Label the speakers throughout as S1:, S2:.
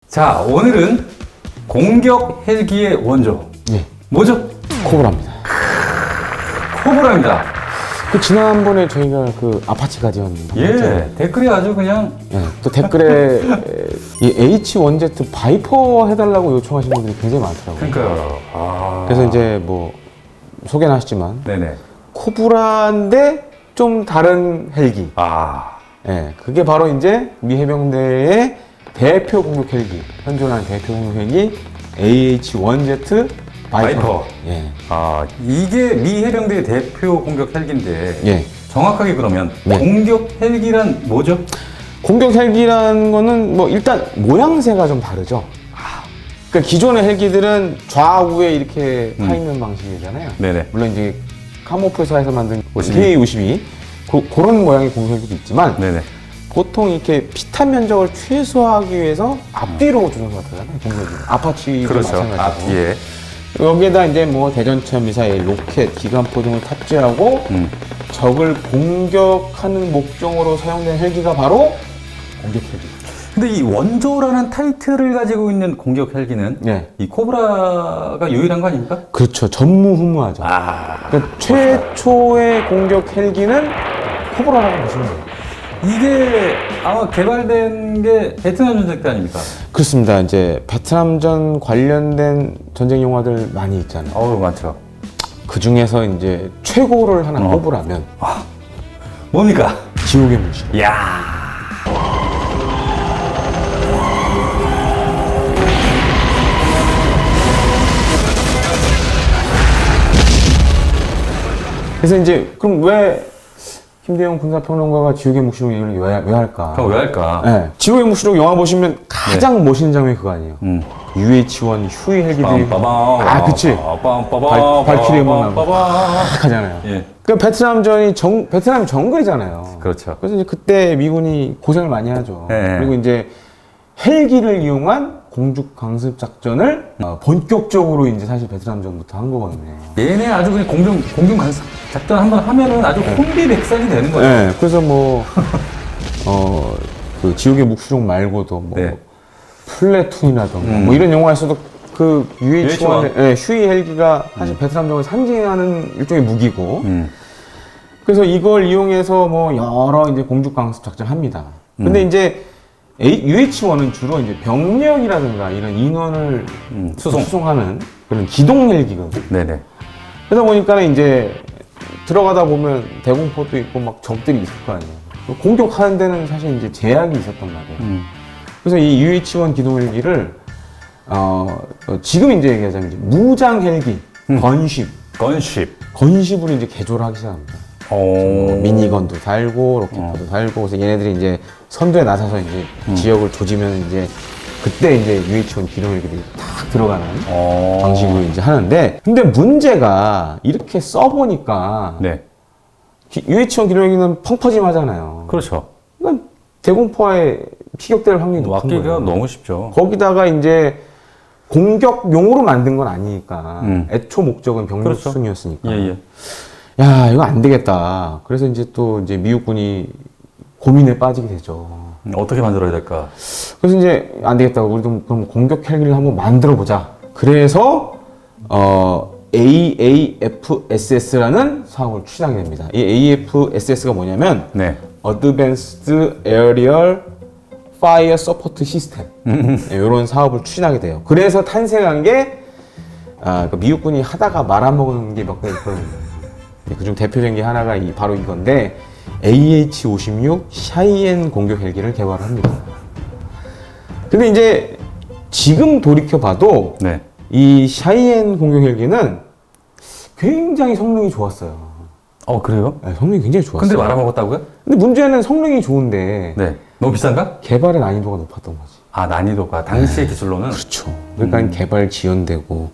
S1: 자, 오늘은 공격 헬기의 원조.
S2: 예.
S1: 뭐죠?
S2: 코브라입니다.
S1: 코브라입니다.
S2: 그 지난번에 저희가 그 아파치 가디언
S1: 예, 댓글이 아주 그냥.
S2: 예, 또 댓글에 이 H1Z 바이퍼 해달라고 요청하시는 분들이 굉장히 많더라고요.
S1: 그러니까요. 아.
S2: 그래서 이제 뭐 소개는 하시지만
S1: 네네.
S2: 코브라인데 좀 다른 헬기.
S1: 아.
S2: 예, 그게 바로 이제 미 해병대의 대표 공격 헬기, 현존하는 대표 공격 헬기 AH-1Z 바이퍼.
S1: 예. 아, 이게 미 해병대의 대표 공격 헬기인데.
S2: 예.
S1: 정확하게 그러면
S2: 네.
S1: 공격 헬기란 뭐죠?
S2: 공격 헬기라는 거는 뭐 일단 모양새가 좀 다르죠. 그러니까 기존의 헬기들은 좌우에 이렇게 타 있는 방식이잖아요.
S1: 네네.
S2: 물론 이제 카모프사에서 만든
S1: 52.
S2: K52 그런 모양의 공격 헬기도 있지만
S1: 네네.
S2: 보통 이렇게 피탄 면적을 최소화하기 위해서 앞뒤로 조정하잖아요. 공격이 아파치도
S1: 그렇죠.
S2: 마찬가지고.
S1: 앞뒤에.
S2: 여기에다 이제 뭐 대전차 미사일, 로켓, 기관포 등을 탑재하고 적을 공격하는 목적으로 사용된 헬기가 바로 공격 헬기.
S1: 근데 이 원조라는 타이틀을 가지고 있는 공격 헬기는
S2: 네.
S1: 이 코브라가 유일한 거 아닙니까?
S2: 그렇죠. 전무후무하죠.
S1: 아.
S2: 그러니까 최초의 공격 헬기는 코브라라고 보시면 돼요.
S1: 이게 아마 개발된 게 베트남 전쟁 때 아닙니까?
S2: 그렇습니다. 이제 베트남전 관련된 전쟁 영화들 많이 있잖아요.
S1: 어우, 많죠.
S2: 그 중에서 이제 최고를 하나 꼽으라면
S1: 뭡니까?
S2: 지옥의 문신.
S1: 이야.
S2: 그래서 이제 그럼 왜 김대영 군사평론가가 지옥의 묵시록 얘기를 왜 할까?
S1: 그럼 왜 할까?
S2: 네. 지옥의 묵시록 영화 보시면 가장 멋있는 장면이 그거 아니에요. UH-1 휴이 헬기들이 아, 그치. 발키리 음악 나고 딱 하잖아요.
S1: 예.
S2: 그 베트남전이 베트남이 정글이잖아요.
S1: 그렇죠.
S2: 그래서 이제 그때 미군이 고생을 많이 하죠.
S1: 네.
S2: 그리고 이제 헬기를 이용한 공중 강습 작전을 본격적으로 이제 사실 베트남전부터 한 거거든요.
S1: 얘네 아주 그냥 공중 간섭 작전 한번 하면은 아주 혼비백산이 되는 거예요.
S2: 네, 그래서 뭐, 그 지옥의 묵시록 말고도 뭐,
S1: 네.
S2: 플래툰이라던가 뭐 이런 영화에서도 그 UH-1 네, 휴이 헬기가 사실 베트남전을 상징하는 일종의 무기고, 그래서 이걸 이용해서 뭐 여러 이제 공중 강습 작전을 합니다. 근데 이제 UH-1은 주로 이제 병력이라든가 이런 인원을 수송하는 그런 기동 헬기거든요.
S1: 네네.
S2: 그러다 보니까 이제 들어가다 보면 대공포도 있고 막 적들이 있을 거 아니에요. 공격하는 데는 사실 이제 제약이 있었단 말이에요. 그래서 이 UH-1 기동 헬기를 지금 이제 얘기하자면 이제 무장 헬기, 건쉽으로 이제 개조를 하기 시작합니다. 뭐 미니건도 달고 로켓포도 달고 그래서 얘네들이 이제 선두에 나서서 이제 지역을 조지면 이제 그때 이제 UH-1 기동 헬기들이 탁 들어가는 방식으로 이제 하는데 근데 문제가 이렇게 써보니까
S1: 네.
S2: UH-1 기동 헬기는 펑퍼짐하잖아요.
S1: 그렇죠.
S2: 그러니까 대공포에 피격될 확률이 높은
S1: 막기가
S2: 거예요.
S1: 너무 쉽죠.
S2: 거기다가 이제 공격용으로 만든 건 아니니까 애초 목적은 병력
S1: 그렇죠.
S2: 수송이었으니까
S1: 예.
S2: 야 이거 안 되겠다. 그래서 이제 또 이제 미국군이 고민에 빠지게 되죠.
S1: 어떻게 만들어야 될까?
S2: 그래서 이제 안 되겠다고 우리도 그럼 공격 헬기를 한번 만들어 보자. 그래서 AAFSS라는 사업을 추진하게 됩니다. 이 AFSS가 뭐냐면
S1: 네.
S2: Advanced Aerial Fire Support System 이런 사업을 추진하게 돼요. 그래서 탄생한 게 그 미국군이 하다가 말아먹은 게 몇 개 있거든요. 그중 대표적인 게 하나가 바로 이건데 AH-56 샤이엔 공격 헬기를 개발합니다. 근데 이제 지금 돌이켜봐도
S1: 네.
S2: 이 샤이엔 공격 헬기는 굉장히 성능이 좋았어요.
S1: 그래요?
S2: 네, 성능이 굉장히 좋았어요.
S1: 근데 말아먹었다고요?
S2: 근데 문제는 성능이 좋은데
S1: 네. 너무 비싼가?
S2: 개발의 난이도가 높았던 거지.
S1: 아, 난이도가 당시의 기술로는.
S2: 그렇죠. 그러니까 개발 지연되고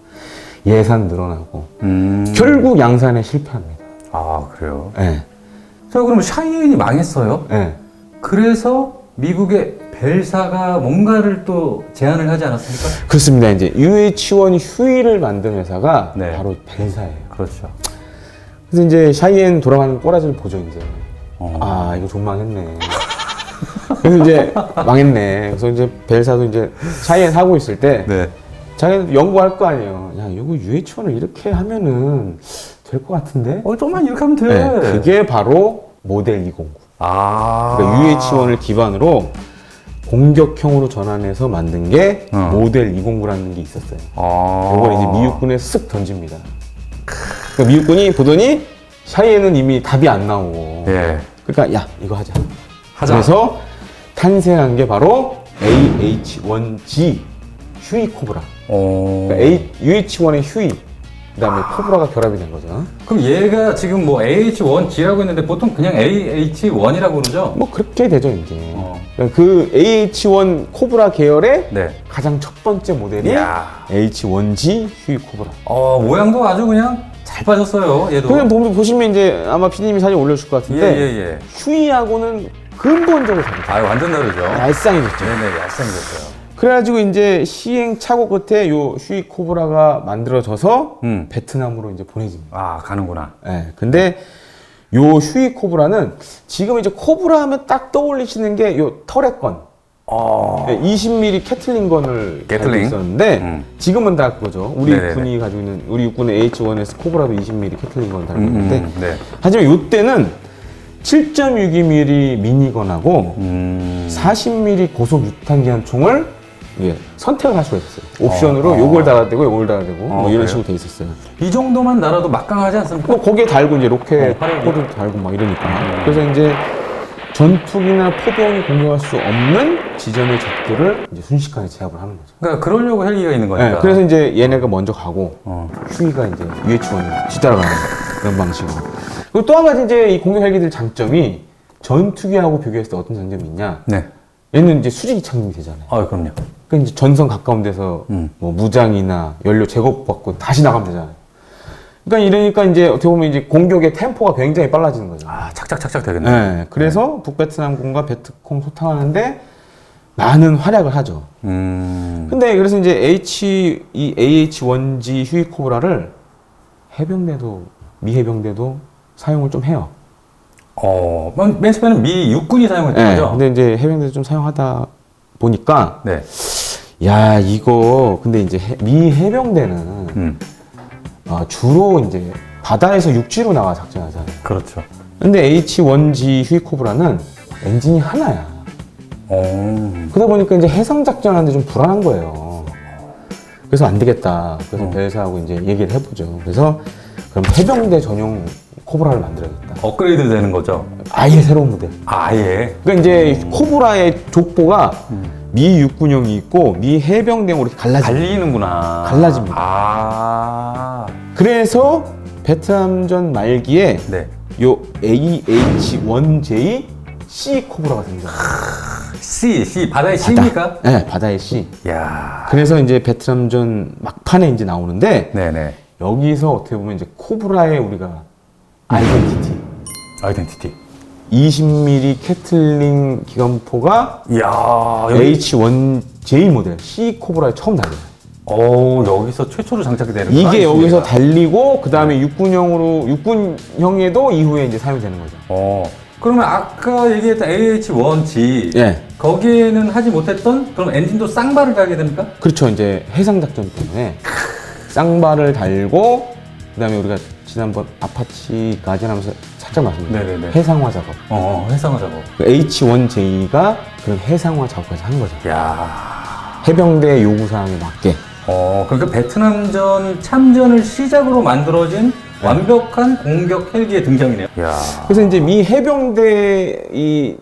S2: 예산 늘어나고
S1: 음.
S2: 결국 양산에 실패합니다.
S1: 아, 그래요?
S2: 네.
S1: 자, 그러면 샤이엔이 망했어요.
S2: 네.
S1: 그래서 미국의 벨사가 뭔가를 또 제안을 하지 않았습니까?
S2: 그렇습니다. 이제 UH-1 휴이를 만든 회사가
S1: 네.
S2: 바로 벨사예요.
S1: 그렇죠.
S2: 그래서 이제 샤이엔 돌아가는 꼬라지를 보죠, 이제. 아, 이거 존망했네. 그래서 이제 망했네. 그래서 이제 벨사도 이제 샤이엔 하고 있을 때
S1: 네.
S2: 자기는 연구할 거 아니에요. 야, 이거 UH1을 이렇게 하면은 될 것 같은데?
S1: 좀만 이렇게 하면 돼.
S2: 네, 그게 바로 모델 209.
S1: 아.
S2: 그러니까 UH1을 기반으로 공격형으로 전환해서 만든 게 모델 209라는 게 있었어요. 이걸 이제 미육군에 쓱 던집니다. 그러니까 미육군이 보더니 샤이에는 이미 답이 안 나오고.
S1: 예.
S2: 그러니까 야, 이거 하자.
S1: 하자.
S2: 그래서 탄생한 게 바로 AH1G 휴이 코브라. 그러니까 UH1의 휴이, 그다음에 코브라가 결합이 된 거죠.
S1: 그럼 얘가 지금 뭐 AH1G라고 했는데 보통 그냥 AH1이라고 그러죠?
S2: 뭐 그렇게 되죠 이제. 그러니까 그 AH1 코브라 계열의
S1: 네.
S2: 가장 첫 번째 모델이
S1: 이야.
S2: H1G 휴이 코브라.
S1: 모양도 아주 그냥 잘 빠졌어요, 얘도.
S2: 그냥 보시면 이제 아마 PD님이 사진 올려주실 것 같은데
S1: 예.
S2: 휴이하고는 근본적으로 다르죠.
S1: 완전 다르죠.
S2: 얄쌍해졌죠.
S1: 네네, 얄쌍해졌어요.
S2: 그래가지고 이제 시행착오 끝에 요 휴이 코브라가 만들어져서 베트남으로 이제 보내집니다.
S1: 가는구나.
S2: 네, 근데 요 휴이 코브라는 지금 이제 코브라 하면 딱 떠올리시는 게 요 터렛건. 20mm 캐틀링건을
S1: 캐틀링?
S2: 가지고 있었는데 지금은 다 그거죠. 우리
S1: 네네네.
S2: 군이 가지고 있는 우리 육군의 H1S 코브라도 20mm 캐틀링건을 달고 있는데
S1: 네.
S2: 하지만 요때는 7.62mm 미니건하고 40mm 고속 유탄기한 총을 선택을 할 수가 있었어요. 옵션으로 요걸 달아야 되고 요걸 달아야 되고 뭐 이런
S1: 그래요?
S2: 식으로 돼 있었어요.
S1: 이 정도만 날아도 막강하지 않습니까?
S2: 뭐 거기에 달고 이제 로켓
S1: 화력이.
S2: 코드 달고 막 이러니까. 그래서 이제 전투기나 포병이 공격할 수 없는 지점의 적들을 이제 순식간에 제압을 하는 거죠.
S1: 그러니까 그러려고 헬기가 있는 거니까.
S2: 네, 그래서 이제 얘네가 먼저 가고 휴이가 이제 UH1이 뒤따라가는 그런 방식으로. 그리고 또 한 가지 이제 이 공격 헬기들 장점이 전투기하고 비교했을 때 어떤 장점이 있냐?
S1: 네.
S2: 얘는 이제 수직이 착륙이 되잖아요.
S1: 그럼요.
S2: 그러니까 이제 전선 가까운 데서 뭐 무장이나 연료 제거받고 다시 나가면 되잖아요. 그러니까 이러니까 이제 어떻게 보면 이제 공격의 템포가 굉장히 빨라지는 거죠.
S1: 착착착착 되겠네.
S2: 네, 그래서 북베트남군과 베트콩 소탕하는데 많은 활약을 하죠. 근데 그래서 이제 이 AH1G 휴이 코브라를 미 해병대도 사용을 좀 해요.
S1: 맨 처음에는 미 육군이 사용했던
S2: 네,
S1: 거죠?
S2: 근데 이제 해병대도 좀 사용하다 보니까
S1: 네.
S2: 야, 이거 근데 이제 미 해병대는 주로 이제 바다에서 육지로 나가 작전하잖아요.
S1: 그렇죠.
S2: 근데 H1G 휴이 코브라는 엔진이 하나야. 그러다 보니까 이제 해상 작전하는데 좀 불안한 거예요. 그래서 안 되겠다. 그래서 벨사하고 이제 얘기를 해보죠. 그래서 그럼 해병대 전용 코브라를 만들어야겠다.
S1: 업그레이드 되는 거죠?
S2: 아예 새로운 모델.
S1: 아예?
S2: 그러니까 이제 코브라의 족보가 미 육군용이 있고 미 해병대용으로 이렇게
S1: 갈리는구나.
S2: 갈라집니다. 그래서 베트남전 말기에
S1: 네.
S2: 요 AH1J C 코브라가 등장해요.
S1: C, 바다의 C입니까?
S2: 네, 바다의 C.
S1: 이야.
S2: 그래서 이제 베트남전 막판에 이제 나오는데
S1: 네네.
S2: 여기서 어떻게 보면 이제 코브라의 우리가
S1: 아이덴티티.
S2: 20mm 캐틀링 기관포가
S1: 이야.
S2: H1J 모델 C 코브라에 처음 달려요.
S1: 여기서 최초로 장착이 되는
S2: 이게 여기서 달리고 그 다음에 육군형에도 이후에 이제 사용이 되는 거죠.
S1: 그러면 아까 얘기했던 AH1G
S2: 예.
S1: 거기에는 하지 못했던 그럼 엔진도 쌍발을 달게 됩니까?
S2: 그렇죠. 이제 해상 작전 때문에 쌍발을 달고 그다음에 우리가 지난번 아파치까지 하면서 살짝 말씀드렸죠.
S1: 네네네.
S2: 해상화 작업.
S1: 해상화 작업.
S2: H1J가 그런 해상화 작업까지 한 거죠.
S1: 이야.
S2: 해병대 요구 사항에 맞게.
S1: 그러니까 베트남전 참전을 시작으로 만들어진 완벽한 공격 헬기의 등장이네요. 이야.
S2: 그래서 이제 미 해병대 이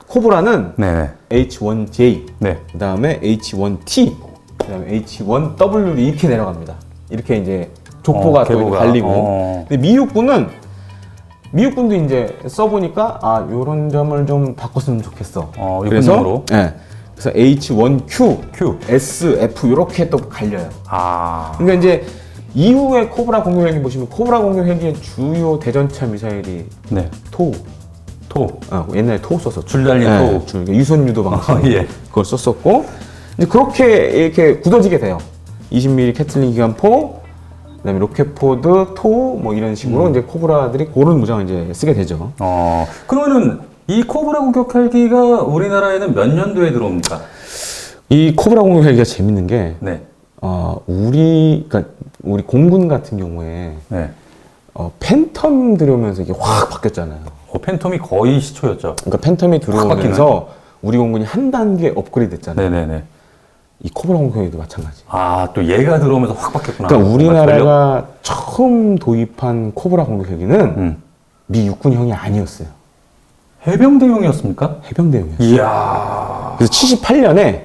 S2: 코브라는
S1: 네네.
S2: H1J,
S1: 네.
S2: 그다음에 H1T, 그다음에 H1W 이렇게 내려갑니다. 이렇게 이제 족보가 또
S1: 계보가.
S2: 달리고. 근데 미육군도 이제 써보니까 요런 점을 좀 바꿨으면 좋겠어.
S1: 육군용으로.
S2: 그래서 H1Q,
S1: Q.
S2: S, F 이렇게 또 갈려요.
S1: 그러니까
S2: 이제 이후에 코브라 공격 헬기 보시면 코브라 공격 헬기의 주요 대전차 미사일이
S1: 네.
S2: 토우. 옛날에 토우 썼었죠.
S1: 줄 달린 토우.
S2: 그러니까 유선 유도 방식.
S1: 예.
S2: 그걸 썼었고 이제 그렇게 이렇게 굳어지게 돼요. 20mm 캐틀링 기관포, 그다음에 로켓포드, 토우 뭐 이런 식으로 이제 코브라들이 그런 무장을 이제 쓰게 되죠.
S1: 그러면은 이 코브라 공격 헬기가 우리나라에는 몇 년도에 들어옵니까?
S2: 이 코브라 공격 헬기가 재밌는 게
S1: 네.
S2: 그러니까 우리 공군 같은 경우에
S1: 네.
S2: 팬텀 들어오면서 이게 확 바뀌었잖아요.
S1: 팬텀이 거의 시초였죠.
S2: 그러니까 팬텀이 들어오면서 우리 공군이 한 단계 업그레이드 됐잖아요.
S1: 네네네.
S2: 이 코브라 공격 헬기도 마찬가지.
S1: 아, 또 얘가 들어오면서 확 바뀌었구나.
S2: 그러니까 우리나라가 처음 도입한 코브라 공격 헬기는 미 육군형이 아니었어요.
S1: 해병대용이었습니까?
S2: 해병대용이었어요.
S1: 이야.
S2: 그래서 78년에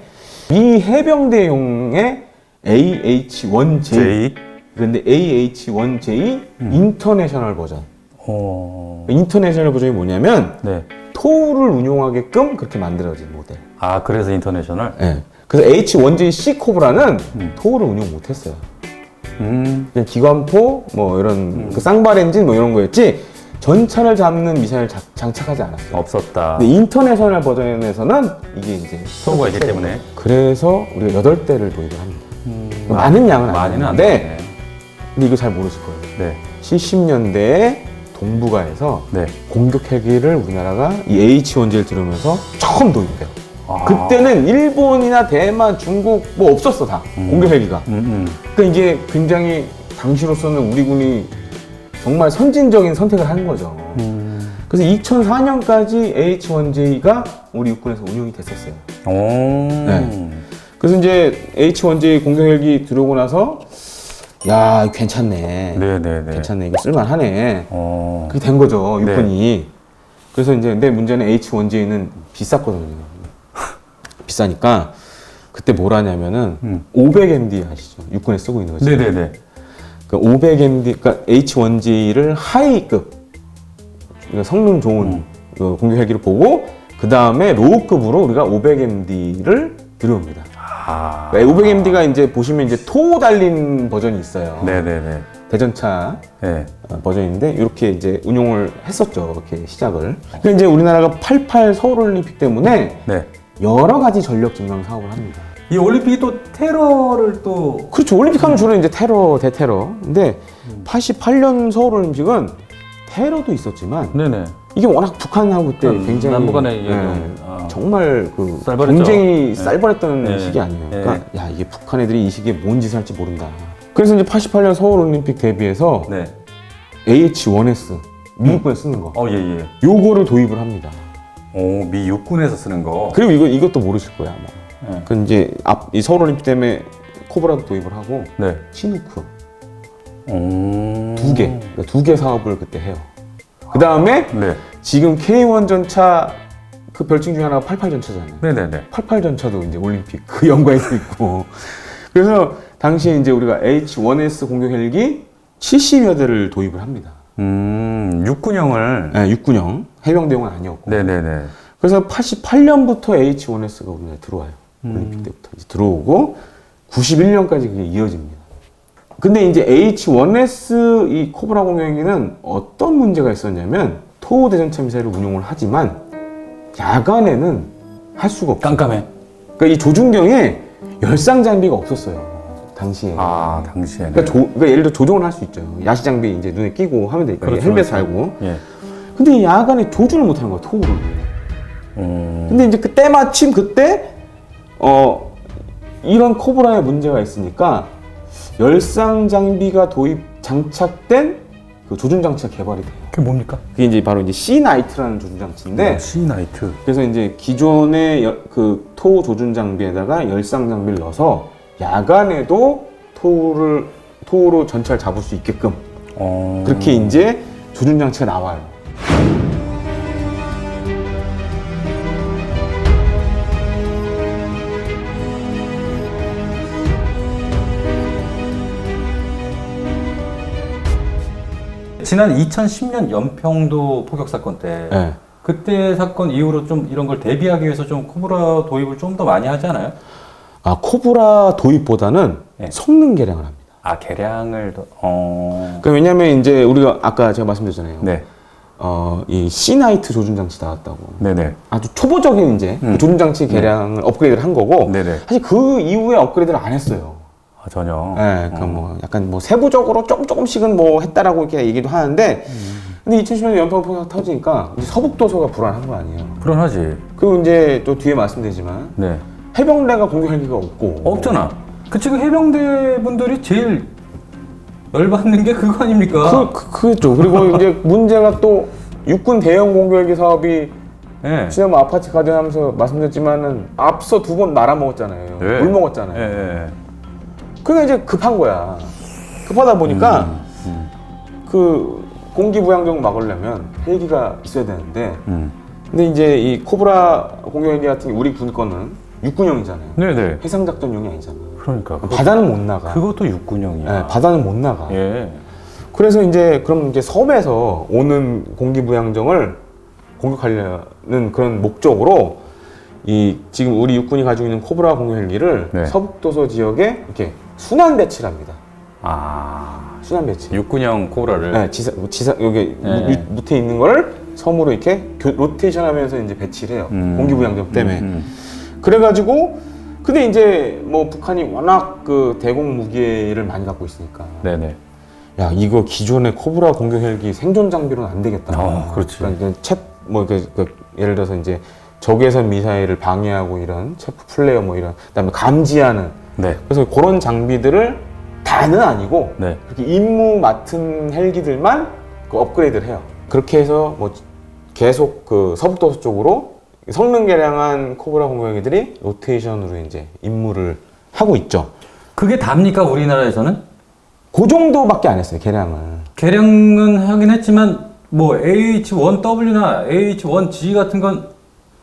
S2: 미 해병대용의 AH-1J
S1: J.
S2: 그런데 AH-1J 인터내셔널 버전. 인터내셔널 버전이 뭐냐면
S1: 네.
S2: 토우를 운용하게끔 그렇게 만들어진 모델.
S1: 아, 그래서 인터내셔널?
S2: 네. 그래서 H-1J-C 코브라는 토우를 운용 못했어요. 그냥 기관포 뭐 이런 그 쌍발 엔진 뭐 이런 거였지 전차를 잡는 미사일 장착하지 않았어요.
S1: 없었다.
S2: 근데 인터내셔널 버전에서는 이게 이제
S1: 토우가 있기 때문에.
S2: 그래서 우리가 8대를 도입을 합니다. 많은 양은
S1: 많이는 안
S2: 아닌데
S1: 되네.
S2: 근데 이거 잘 모르실 거예요.
S1: 네.
S2: 70년대에 동북아에서
S1: 네.
S2: 공격 헬기를 우리나라가 이 H-1J를 들으면서 처음 도입해요.
S1: 아.
S2: 그때는 일본이나 대만, 중국 뭐 없었어 다 공격 헬기가. 그러니까 이게 굉장히 당시로서는 우리 군이 정말 선진적인 선택을 한 거죠. 그래서 2004년까지 H-1J가 우리 육군에서 운용이 됐었어요. 네. 그래서 이제 H-1J 공격 헬기 들어오고 나서 야 괜찮네.
S1: 네네네.
S2: 괜찮네. 이거 쓸만하네. 그게 된 거죠 육군이.
S1: 네.
S2: 그래서 이제 근데 문제는 H-1J는 비쌌거든요. 비싸니까 그때 뭘 하냐면은 500MD 아시죠? 육군에 쓰고 있는 거죠.
S1: 네네네.
S2: 그 500MD, 그러니까 H-1J를 하이급, 그러니까 성능 좋은 그 공격 헬기를 보고 그 다음에 로우급으로 우리가 500MD를 들여옵니다.
S1: 아.
S2: 500MD가 이제 보시면 이제 토 달린 버전이 있어요.
S1: 네네네.
S2: 대전차
S1: 네.
S2: 버전인데 이렇게 이제 운용을 했었죠. 이렇게 시작을. 근데 이제 우리나라가 88 서울올림픽 때문에
S1: 네.
S2: 여러 가지 전력 증강 사업을 합니다.
S1: 이 올림픽이 또 테러를 또.
S2: 그렇죠. 올림픽 하면 주로 이제 테러, 대테러. 근데 88년 서울올림픽은 테러도 있었지만
S1: 네네.
S2: 이게 워낙 북한하고 그때 굉장히
S1: 남북한의
S2: 정말 그
S1: 쌀벌했죠.
S2: 경쟁이
S1: 네.
S2: 쌀벌했던
S1: 네.
S2: 시기 아니에요.
S1: 네.
S2: 그러니까 야 이게 북한 애들이 이 시기에 뭔 짓을 할지 모른다. 그래서 이제 88년 서울올림픽 대비해서
S1: 네.
S2: AH-1S 미국군에 쓰는 거
S1: 예.
S2: 요거를 도입을 합니다.
S1: 오, 미 육군에서 쓰는 거.
S2: 그리고 이것도 모르실 거예요 아마.
S1: 네.
S2: 그 이제 이 서울올림픽 때문에 코브라도 도입을 하고
S1: 네.
S2: 치누크
S1: 오.
S2: 두 개 사업을 그때 해요. 그 다음에
S1: 네.
S2: 지금 K1 전차 그 별칭 중에 하나가 88 전차잖아요.
S1: 네네네.
S2: 88 전차도 이제 올림픽 그 연관에도 있고. 그래서 당시에 이제 우리가 H-1S 공격 헬기 70여 대를 도입을 합니다.
S1: 육군형을.
S2: 네, 육군형 해병대용은 아니었고.
S1: 네네네.
S2: 그래서 88년부터 H-1S가 우리나라에 들어와요. 올림픽 때부터 이제 들어오고 91년까지 그게 이어집니다. 근데 이제 H-1S 이 코브라 공격기는 어떤 문제가 있었냐면 토우 대전차 미사일을 운용을 하지만 야간에는 할 수가 없어요.
S1: 깜깜해.
S2: 그러니까 이 조준경에 열상 장비가 없었어요. 당시에.
S1: 아, 당시에는.
S2: 그러니까 예를 들어 조종을 할 수 있죠. 야시 장비 이제 눈에 끼고 하면 되니까
S1: 그렇죠,
S2: 헬멧
S1: 그렇죠.
S2: 달고.
S1: 예.
S2: 근데 이 야간에 조준을 못 하는 거야 토우를. 근데 이제 그때 마침 그때 이런 코브라의 문제가 있으니까 열상 장비가 도입 장착된 그 조준 장치가 개발이 돼요.
S1: 그게 뭡니까?
S2: 그게 이제 바로 이제 C-나이트라는 조준 장치인데
S1: C-나이트.
S2: 그래서 이제 기존의 그 토우 조준 장비에다가 열상 장비를 넣어서 야간에도 토우로 전차를 잡을 수 있게끔 그렇게 이제 조준 장치가 나와요.
S1: 지난 2010년 연평도 포격 사건 때
S2: 네.
S1: 그때 사건 이후로 좀 이런 걸 대비하기 위해서 좀 코브라 도입을 좀 더 많이 하지 않아요?
S2: 아 코브라 도입보다는
S1: 네.
S2: 성능 개량을 합니다.
S1: 아, 개량을 더.
S2: 그러니까 왜냐면 이제 우리가 아까 제가 말씀드렸잖아요.
S1: 네.
S2: 이 C-나이트 조준 장치 나왔다고.
S1: 네네.
S2: 아주 초보적인 이제 그 조준 장치 개량을 업그레이드를 한 거고.
S1: 네네.
S2: 사실 그 이후에 업그레이드를 안 했어요.
S1: 아, 전혀.
S2: 네, 그러니까 뭐 약간 뭐 세부적으로 조금씩은 뭐 했다라고 이렇게 얘기도 하는데 근데 2010년에 연평도가 터지니까 이제 서북도서가 불안한 거 아니에요.
S1: 불안하지.
S2: 그리고 이제 또 뒤에 말씀드리지만
S1: 네.
S2: 해병대가 공격 헬기가 없고
S1: 없잖아. 그 지금 해병대 분들이 제일 열받는 게 그거 아닙니까?
S2: 그렇죠. 그리고 이제 문제가 또 육군 대형 공격 헬기 사업이
S1: 네.
S2: 지난번 아파치 가든 하면서 말씀드렸지만은 앞서 2번 말아먹었잖아요.
S1: 네.
S2: 물 먹었잖아요.
S1: 네.
S2: 그게 이제 급한 거야. 급하다 보니까 그 공기부양정 막으려면 헬기가 있어야 되는데 근데 이제 이 코브라 공격 헬기 같은 게 우리 군 거는 육군용이잖아요.
S1: 네네.
S2: 해상작전용이 아니잖아.
S1: 그러니까
S2: 바다는 못 나가.
S1: 그것도 육군형이야.
S2: 네, 바다는 못 나가.
S1: 예.
S2: 그래서 이제 그럼 이제 섬에서 오는 공기부양정을 공격하려는 그런 목적으로 이 지금 우리 육군이 가지고 있는 코브라 공격 헬기를
S1: 네.
S2: 서북도서 지역에 이렇게 순환 배치를 합니다.
S1: 아.
S2: 순환 배치.
S1: 육군형 코브라를.
S2: 네, 지상 여기
S1: 네.
S2: 밑에 있는 걸 섬으로 이렇게 로테이션하면서 이제 배치를 해요. 공기부양정 때문에. 그래가지고 근데 이제 뭐 북한이 워낙 그 대공 무기를 많이 갖고 있으니까.
S1: 네네.
S2: 야 이거 기존의 코브라 공격 헬기 생존 장비로는 안 되겠다.
S1: 그렇지.
S2: 그러니까 예를 들어서 이제 적외선 미사일을 방해하고 이런 체프 플레이어 뭐 이런 그다음에 감지하는.
S1: 네.
S2: 그래서 그런 장비들을 다는 아니고
S1: 네.
S2: 그렇게 임무 맡은 헬기들만 그 업그레이드를 해요. 그렇게 해서 뭐 계속 그 서북도서 쪽으로 성능 개량한 코브라 공격 헬기들이 로테이션으로 이제 임무를 하고 있죠.
S1: 그게 답니까 우리나라에서는?
S2: 그 정도밖에 안 했어요, 개량을.
S1: 개량은 하긴 했지만 뭐 AH-1W나 AH-1G 같은 건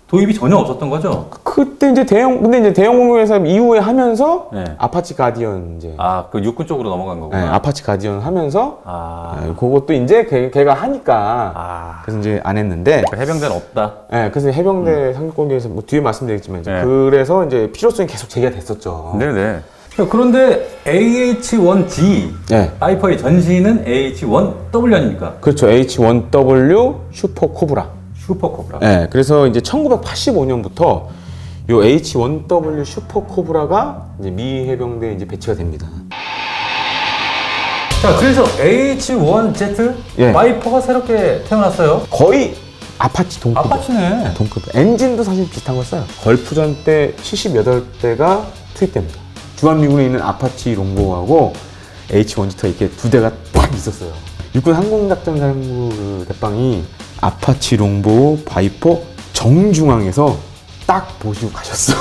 S1: 도입이 전혀 없었던 거죠?
S2: 그때 이제 근데 이제 대형 공격에서 이후에 하면서
S1: 네.
S2: 아파치 가디언 이제.
S1: 아, 그 육군 쪽으로 넘어간
S2: 네,
S1: 거구나.
S2: 아파치 가디언 하면서
S1: 아.
S2: 그것도 이제 걔가 하니까
S1: 아.
S2: 그래서 이제 안 했는데.
S1: 그러니까 해병대는 없다.
S2: 네, 그래서 해병대 상륙공개에서 뭐 뒤에 말씀드리겠지만 이제
S1: 네.
S2: 그래서 이제 필요성이 계속 제기가 됐었죠.
S1: 네네. 그런데 AH-1G
S2: 네.
S1: 바이퍼의 전신은 AH-1W 아닙니까?
S2: 그렇죠. H1W 슈퍼 코브라.
S1: 슈퍼 코브라.
S2: 네, 그래서 이제 1985년부터 요 H1W 슈퍼 코브라가 이제 미 해병대에 이제 배치가 됩니다.
S1: 자, 그래서 AH-1Z
S2: 예.
S1: 바이퍼가 새롭게 태어났어요.
S2: 거의 아파치 동급.
S1: 아파치네.
S2: 동급. 엔진도 사실 비슷한 걸 써요. 걸프전 때 78대가 투입됩니다. 주한미군에 있는 아파치 롱보하고 H1G가 이렇게 두 대가 딱 있었어요. 육군 항공작전사령부 그 대빵이 아파치 롱보 바이퍼 정중앙에서 딱 보시고 가셨어.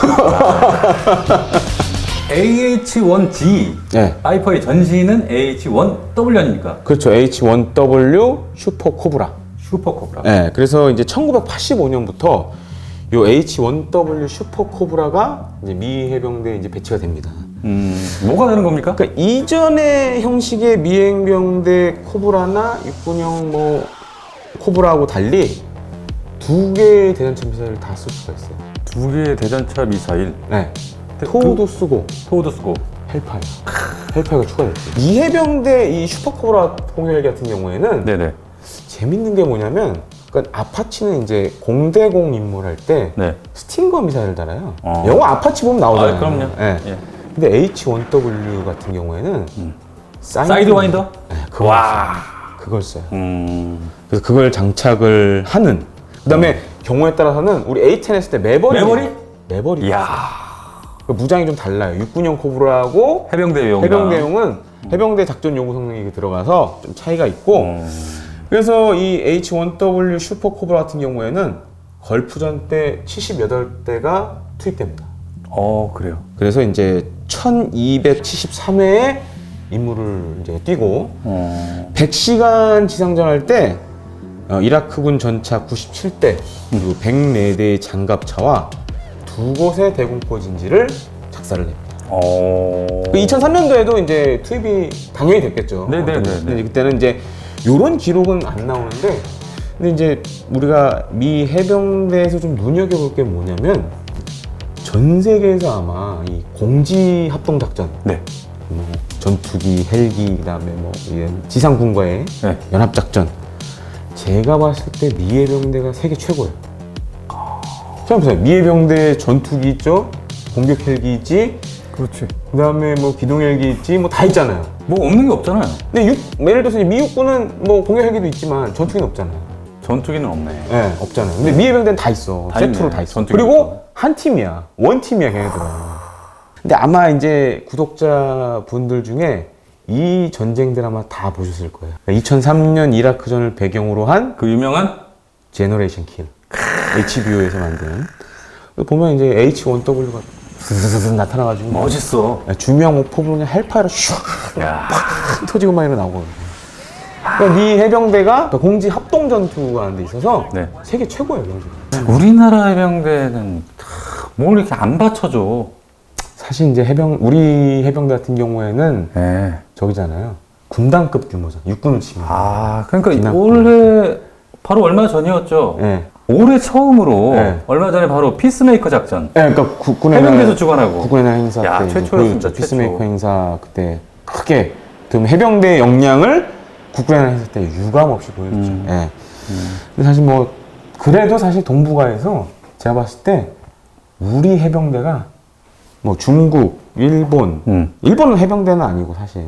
S1: AH-1G
S2: 네.
S1: 바이퍼의 전신은 AH-1W 아닙니까?
S2: 그렇죠. H1W 슈퍼 코브라.
S1: 슈퍼 코브라.
S2: 네, 그래서 이제 1985년부터 요 H1W 슈퍼 코브라가 이제 미 해병대에 이제 배치가 됩니다.
S1: 뭐가 다른 겁니까?
S2: 그러니까 이전의 형식의 미행병대 코브라나 육군형 뭐 코브라하고 달리 두 개의 대전차 미사일을 다 쓸 수가 있어요.
S1: 두 개의 대전차 미사일.
S2: 네. 토우도 쓰고
S1: 토우도 쓰고.
S2: 헬파이어. 헬파이어가 추가됐죠. 이 해병대 이 슈퍼 코브라 공격헬기 같은 경우에는
S1: 네네.
S2: 재밌는 게 뭐냐면 그러니까 아파치는 이제 공대공 임무를 할 때
S1: 네.
S2: 스팅거 미사일을 달아요.
S1: 어.
S2: 영화 아파치 보면 나오잖아요.
S1: 아, 그럼요.
S2: 네.
S1: 예.
S2: 근데 H1W 같은 경우에는
S1: 사이드 와인더?
S2: 네, 그걸 써요.
S1: 음.
S2: 그래서 그걸 장착을 하는. 그다음에 경우에 따라서는 우리 A10 했을 때 매버릭. 매버릭.
S1: 이야.
S2: 그 무장이 좀 달라요. 육군용 코브라하고
S1: 해병대용.
S2: 해병대용은 해병대 작전 요구 성능이 들어가서 좀 차이가 있고. 그래서 이 H1W 슈퍼 코브라 같은 경우에는 걸프전 때 78대가 투입됩니다.
S1: 그래요.
S2: 그래서 이제 1273회의 임무를 이제 뛰고 100시간 지상전할 때 이라크군 전차 97대 그리고 104대의 장갑차와 두 곳의 대공포 진지를 작사를 냅니다. 그 2003년도에도 이제 투입이 당연히 됐겠죠.
S1: 네네네.
S2: 근데 그때는 이제 요런 기록은 안 나오는데 근데 이제 우리가 미 해병대에서 좀 눈여겨볼 게 뭐냐면 전 세계에서 아마 이 공지 합동 작전,
S1: 네.
S2: 뭐 전투기, 헬기, 그다음에 뭐 이런 지상군과의
S1: 네.
S2: 연합 작전. 제가 봤을 때 미 해병대가 세계 최고예요. 자 보세요. 미 해병대 전투기 있죠, 공격 헬기 있지,
S1: 그렇지.
S2: 그다음에 뭐 기동 헬기 있지, 뭐 다 있잖아요.
S1: 뭐 없는 게 없잖아요.
S2: 근데 예를 들어서 미 육군은 뭐 공격 헬기도 있지만 전투기는 없잖아요.
S1: 전투기는 없네.
S2: 네, 없잖아요. 근데 미 해병대는 다 있어.
S1: 다
S2: 세트로
S1: 있네.
S2: 다 있어.
S1: 전투기도
S2: 그리고
S1: 있고.
S2: 한 팀이야. 원 팀이야, 걔네들은. 근데 아마 이제 구독자 분들 중에 이 전쟁 드라마 다 보셨을 거예요. 2003년 이라크전을 배경으로 한
S1: 그 유명한
S2: 제너레이션 킬. HBO에서 만든. 보면 이제 H1W가 스스스스 나타나가지고
S1: 멋있어.
S2: 주명 목포로 그냥 헬파이로 슉
S1: 야.
S2: 터지고 막 이러나오거든요. 그러니까 미 해병대가 공지 합동 전투가 하는 데 있어서
S1: 네.
S2: 세계 최고예요, 경제.
S1: 우리나라 해병대는 뭘 이렇게 안 받쳐줘.
S2: 사실 이제 우리 해병대 같은 경우에는
S1: 네.
S2: 저기잖아요. 군단급 규모잖아. 육군을 치면.
S1: 그러니까
S2: 기납.
S1: 올해 바로 얼마 전이었죠.
S2: 네.
S1: 올해 처음으로
S2: 네.
S1: 얼마 전에 바로 피스메이커 작전.
S2: 네, 그러니까 국군의
S1: 해병대에서 주관하고.
S2: 국군의 날 행사
S1: 야,
S2: 때 이제
S1: 최초였습니다,
S2: 보여줬죠. 피스메이커
S1: 최초.
S2: 행사 그때 크게 그 해병대 역량을 국군의 날 행사 때 유감 없이 보여줬죠. 예. 근데 사실 뭐 그래도 사실 동북아에서 제가 봤을 때 우리 해병대가 뭐 중국, 일본, 일본은 해병대는 아니고 사실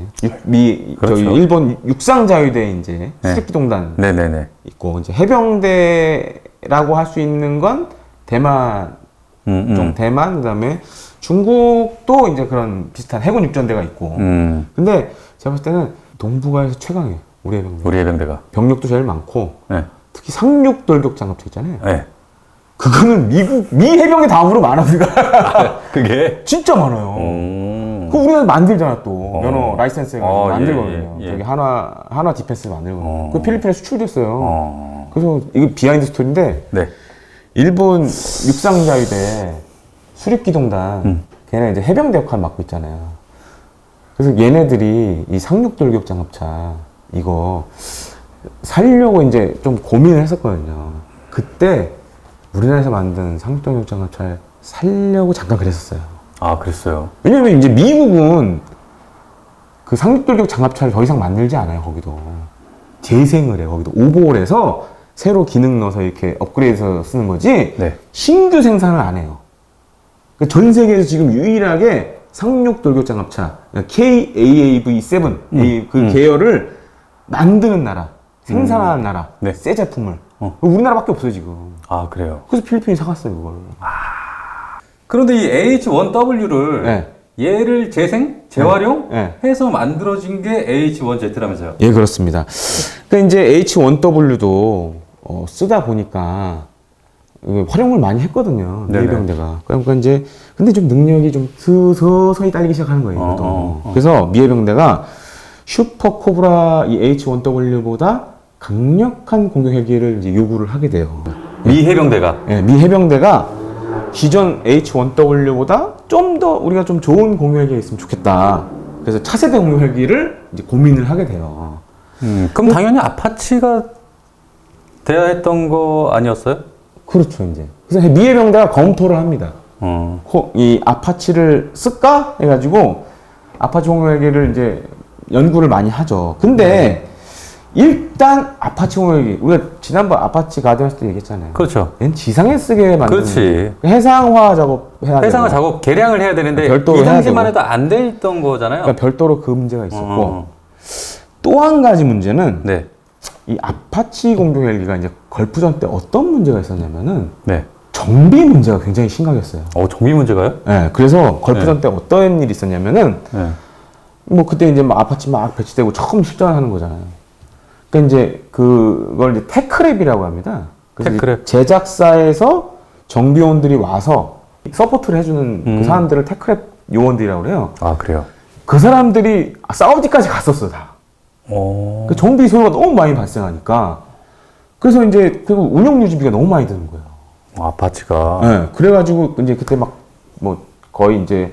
S1: 그렇죠.
S2: 저기 일본 육상자위대 이제
S1: 네.
S2: 수색기동단
S1: 네네네.
S2: 있고 이제 해병대라고 할 수 있는 건 대만 대만 그다음에 중국도 이제 그런 비슷한 해군 육전대가 있고 근데 제가 봤을 때는 동북아에서 최강이에요 우리 해병대.
S1: 우리 해병대가.
S2: 병력도 제일 많고
S1: 네.
S2: 특히 상륙 돌격 장갑차 있잖아요.
S1: 네.
S2: 그거는 미 해병대 다음으로 많아 우리가.
S1: 그게.
S2: 진짜 많아요. 그 우리는 만들잖아 또 면허 라이센스 해가지고 만들거든요.
S1: 예.
S2: 저기 한화 디펜스 만들거든요. 그 필리핀에 수출됐어요.
S1: 어.
S2: 그래서 이거 비하인드 스토리인데
S1: 네.
S2: 일본 육상자위대 수립기동단 걔네 이제 해병대 역할 맡고 있잖아요. 그래서 얘네들이 이 상륙돌격 장갑차 이거 살려고 이제 좀 고민을 했었거든요. 그때 우리나라에서 만든 상륙돌격 장갑차를 살려고 잠깐 그랬었어요.
S1: 아, 그랬어요.
S2: 왜냐면 이제 미국은 그 상륙돌격 장갑차를 더 이상 만들지 않아요, 거기도. 재생을 해요, 거기도. 오버홀해서 새로 기능 넣어서 이렇게 업그레이드해서 쓰는 거지,
S1: 네.
S2: 신규 생산을 안 해요. 그러니까 전 세계에서 지금 유일하게 상륙돌격 장갑차, KAAV7, 그 계열을 만드는 나라, 생산하는 나라,
S1: 네.
S2: 새 제품을. 우리나라밖에 없어요, 지금.
S1: 아, 그래요.
S2: 그래서 필리핀이 사갔어요, 그걸.
S1: 그런데 이 H1W를
S2: 네.
S1: 얘를 재활용
S2: 네.
S1: 해서 만들어진 게 H1Z라면서요.
S2: 예, 그렇습니다. 그러니까 이제 H1W도 쓰다 보니까 활용을 많이 했거든요.
S1: 네네.
S2: 미해병대가. 그러니까 이제 근데 좀 능력이 좀 서서히 딸리기 시작하는 거예요. 이것도. 그래서 미해병대가 슈퍼 코브라 이 H1W보다 강력한 공격 헬기를 이제 요구를 하게 돼요.
S1: 미 해병대가.
S2: 예, 미 해병대가 기존 H1W보다 좀 더 우리가 좀 좋은 공격 헬기가 있으면 좋겠다. 그래서 차세대 공격 헬기를 이제 고민을 하게 돼요.
S1: 그럼 당연히 아파치가 돼야 했던 거 아니었어요?
S2: 그렇죠, 이제. 그래서 미 해병대가 검토를 합니다. 이 아파치를 쓸까? 해가지고 아파치 공격 헬기를 이제 연구를 많이 하죠. 근데 일단 아파치 공격기 우리가 지난번 아파치 가디언스 때 얘기했잖아요.
S1: 그렇죠.
S2: 얘는 지상에 쓰게 만드는
S1: 그렇지.
S2: 해상화 작업 해야 돼요.
S1: 해상화 작업 개량을 해야 되는데
S2: 별도로
S1: 이
S2: 해야
S1: 당시만
S2: 되고.
S1: 해도 안 돼 있던 거잖아요.
S2: 그러니까 별도로 그 문제가 있었고 또 한 가지 문제는
S1: 네.
S2: 이 아파치 공격 헬기가 이제 걸프전 때 어떤 문제가 있었냐면은
S1: 네.
S2: 정비 문제가 굉장히 심각했어요.
S1: 정비 문제가요?
S2: 네, 그래서 걸프전 때 어떤 일이 있었냐면은
S1: 네.
S2: 뭐 그때 이제 막 아파치 막 배치되고 처음 실전하는 거잖아요. 그러니까 이제 그걸 이제 테크랩이라고 합니다. 그래서
S1: 테크랩.
S2: 제작사에서 정비원들이 와서 서포트를 해주는 그 사람들을 테크랩 요원들이라고 그래요.
S1: 아, 그래요.
S2: 그 사람들이 사우디까지 갔었어 다. 그 정비 소요가 너무 많이 발생하니까 그래서 이제 그리고 운영 유지비가 너무 많이 드는 거예요.
S1: 아파치가.
S2: 네, 그래가지고 이제 그때 막 뭐 거의 이제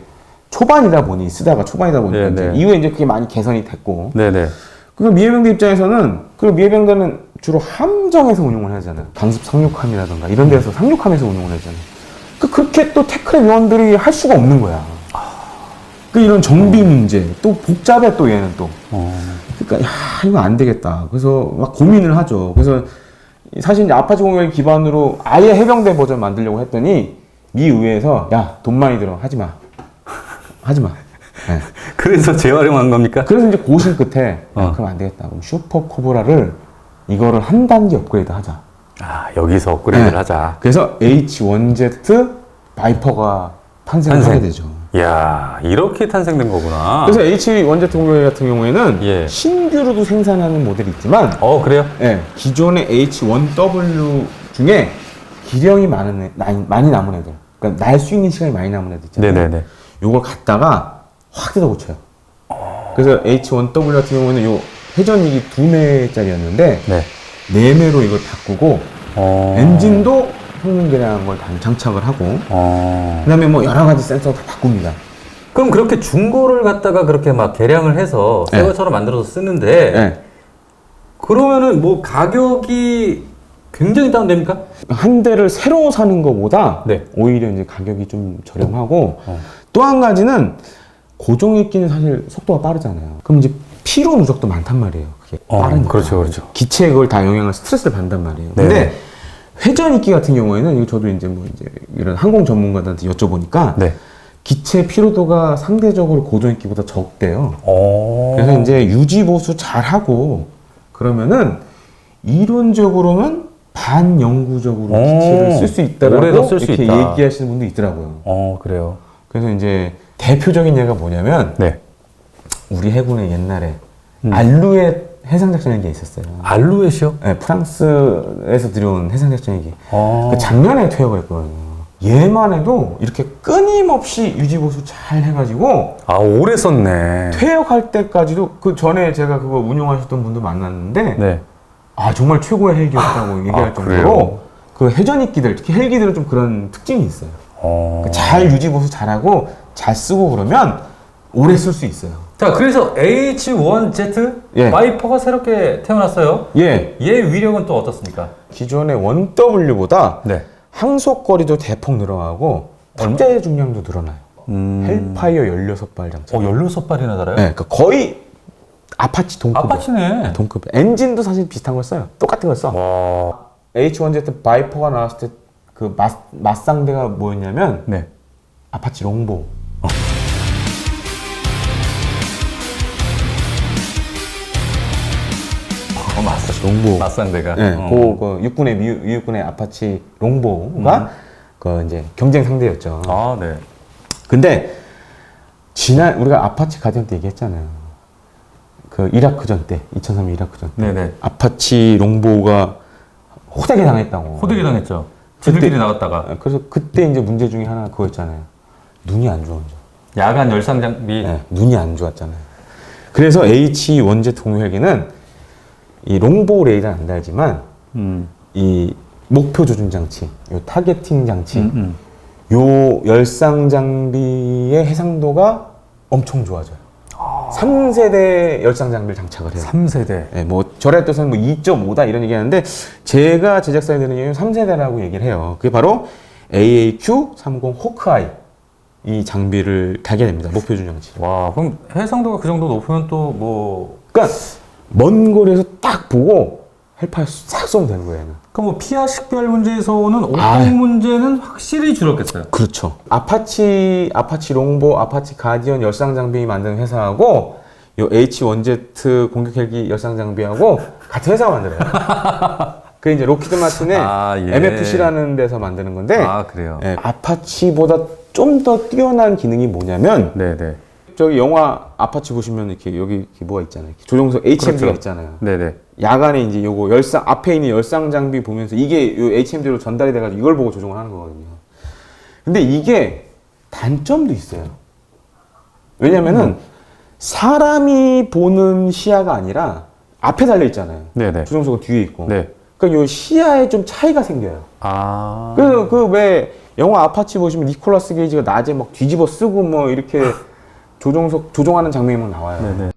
S2: 초반이다 보니 쓰다가 초반이다 보니까
S1: 네네.
S2: 이제 이후에 이제 그게 많이 개선이 됐고.
S1: 네네.
S2: 그리고 미해병대 입장에서는 그리고 미해병대는 주로 함정에서 운용을 하잖아요. 강습 상륙함이라던가 이런 데서 상륙함에서 운용을 하잖아요. 그렇게 또 테크랩 요원들이 할 수가 없는 거야. 그 이런 정비 문제 또 복잡해 또 얘는 또. 그러니까 야 이거 안 되겠다. 그래서 막 고민을 하죠. 그래서 사실 이제 아파치 공격을 기반으로 아예 해병대 버전 만들려고 했더니 미 의회에서 야 돈 많이 들어 하지 마. 하지 마. 네.
S1: 그래서 재활용한 겁니까?
S2: 그래서 이제 고심 끝에
S1: 어.
S2: 그럼 안 되겠다. 그럼 슈퍼 코브라를 이거를 한 단계 업그레이드 하자.
S1: 아, 여기서 업그레이드를
S2: 네.
S1: 하자.
S2: 그래서 H1Z 바이퍼가 탄생을 하게 되죠.
S1: 이야, 이렇게 탄생된 거구나.
S2: 그래서 H1Z 공격기 같은 경우에는
S1: 예.
S2: 신규로도 생산하는 모델이 있지만
S1: 그래요?
S2: 예, 기존의 H1W 중에 기량이 많이 남은 애들, 그러니까 날 수 있는 시간이 많이 남은 애들 있잖아요.
S1: 네네네.
S2: 요걸 갖다가 확 뜯어 고쳐요. 그래서 H1W 같은 경우는 요 회전익이 2매짜리였는데
S1: 네.
S2: 4매로 이걸 바꾸고 엔진도 성능 개량한 걸 장착을 하고 그다음에 뭐 여러 가지 센서 다 바꿉니다.
S1: 그럼 그렇게 중고를 갖다가 그렇게 막 개량을 해서 새
S2: 네.
S1: 것처럼 만들어서 쓰는데
S2: 네.
S1: 그러면은 뭐 가격이 굉장히 다운됩니까?
S2: 한 대를 새로 사는 것보다
S1: 네.
S2: 오히려 이제 가격이 좀 저렴하고 또 한 가지는 고정익기는 사실 속도가 빠르잖아요. 그럼 이제 피로 누적도 많단 말이에요. 그게 빠르니까.
S1: 그렇죠, 그렇죠.
S2: 기체에 그걸 다 영향을 스트레스를 받는단 말이에요.
S1: 네.
S2: 근데 회전익기 같은 경우에는 이거 저도 이제 뭐 이제 이런 항공 전문가들한테 여쭤보니까
S1: 네.
S2: 기체 피로도가 상대적으로 고정익기보다 적대요. 그래서 이제 유지 보수 잘 하고 그러면은 이론적으로는 반영구적으로 기체를 쓸 수 있다라고
S1: 오래 쓸 수
S2: 이렇게
S1: 있다.
S2: 얘기하시는 분도 있더라고요.
S1: 그래요.
S2: 그래서 이제 대표적인 예가 뭐냐면
S1: 네.
S2: 우리 해군에 옛날에 알루엣 해상작전기가 있었어요.
S1: 알루엣이요?
S2: 네, 프랑스에서 들여온 해상작전기.
S1: 아.
S2: 그 작년에 퇴역을 했거든요. 얘만 해도 이렇게 끊임없이 유지보수 잘 해가지고
S1: 오래 썼네.
S2: 퇴역할 때까지도 그 전에 제가 그거 운용하셨던 분도 만났는데
S1: 네.
S2: 정말 최고의 헬기였다고 얘기할 정도로
S1: 그래요?
S2: 그 회전익기들 특히 헬기들은 좀 그런 특징이 있어요. 잘 유지보수 잘하고 잘 쓰고 그러면 오래 쓸 수 있어요.
S1: 자, 그래서 H1Z
S2: 예.
S1: 바이퍼가 새롭게 태어났어요.
S2: 예,
S1: 얘 위력은 또 어떻습니까?
S2: 기존의 1W보다
S1: 네.
S2: 항속거리도 대폭 늘어나고 탑재 중량도 늘어나요. 헬파이어 16발 장착.
S1: 16발이나 달아요?
S2: 네, 그러니까 거의 아파치 동급.
S1: 아파치네.
S2: 동급. 엔진도 사실 비슷한 걸 써요. 똑같은 걸 써.
S1: 와.
S2: H1Z 바이퍼가 나왔을 때 그 맞상대가 뭐였냐면
S1: 네.
S2: 아파치 롱보.
S1: 맞어.
S2: 롱보.
S1: 맞상대가.
S2: 네, 그 육군의 미육군의 아파치 롱보가 그 이제 경쟁 상대였죠.
S1: 네.
S2: 근데 우리가 아파치 가디언 때 얘기했잖아요. 그 이라크전 때 2003년 이라크전 때
S1: 네네.
S2: 아파치 롱보가 호되게 당했다고.
S1: 호되게 당했죠. 지들끼리 나갔다가.
S2: 그래서 그때 이제 문제 중에 하나 그거였잖아요. 눈이 안 좋은 점.
S1: 야간 열상 장비.
S2: 네, 눈이 안 좋았잖아요. 그래서 H1Z 공유 헬기는 이 롱보 레이더는 안 달지만 이 목표 조준 장치, 요 타겟팅 장치, 요 열상 장비의 해상도가 엄청 좋아져요. 3세대 열상 장비를 장착을 해요.
S1: 3세대.
S2: 네, 뭐 저의 뜻은 뭐 2.5다 이런 얘기 하는데 제가 제작사에 드는 이유는 3세대라고 얘기를 해요. 그게 바로 AAQ30 호크아이 이 장비를 달게 됩니다. 목표 조준 장치.
S1: 와, 그럼 해상도가 그 정도 높으면 또 뭐.
S2: 그러니까 먼 거리에서 딱 보고 헬파이어 싹 쏘면 되는 거예요. 얘는.
S1: 그럼 뭐 피하 식별 문제에서는 오공
S2: 아이.
S1: 문제는 확실히 줄었겠어요.
S2: 그렇죠. 아파치 롱보, 아파치 가디언 열상 장비 만드는 회사하고 요 H1Z 공격 헬기 열상 장비하고 같은 회사가 만들어요. 그게 이제 로키드 마틴의
S1: 예.
S2: MFC라는 데서 만드는 건데
S1: 그래요.
S2: 예, 아파치보다 좀 더 뛰어난 기능이 뭐냐면
S1: 네네.
S2: 저기 영화 아파치 보시면 이렇게 여기 이렇게 뭐가 있잖아요. 조종석 HMD가
S1: 그렇죠.
S2: 있잖아요.
S1: 네네.
S2: 야간에 이제 요거 열상 앞에 있는 열상 장비 보면서 이게 요 HMD로 전달이 돼가지고 이걸 보고 조종을 하는 거거든요. 근데 이게 단점도 있어요. 왜냐면은 사람이 보는 시야가 아니라 앞에 달려 있잖아요.
S1: 네네.
S2: 조종석은 뒤에 있고.
S1: 네.
S2: 그러니까 요 시야에 좀 차이가 생겨요. 그래서 그 왜 영화 아파치 보시면 니콜라스 게이지가 낮에 막 뒤집어 쓰고 뭐 이렇게 조종하는 장면이 막 나와요.
S1: 네네.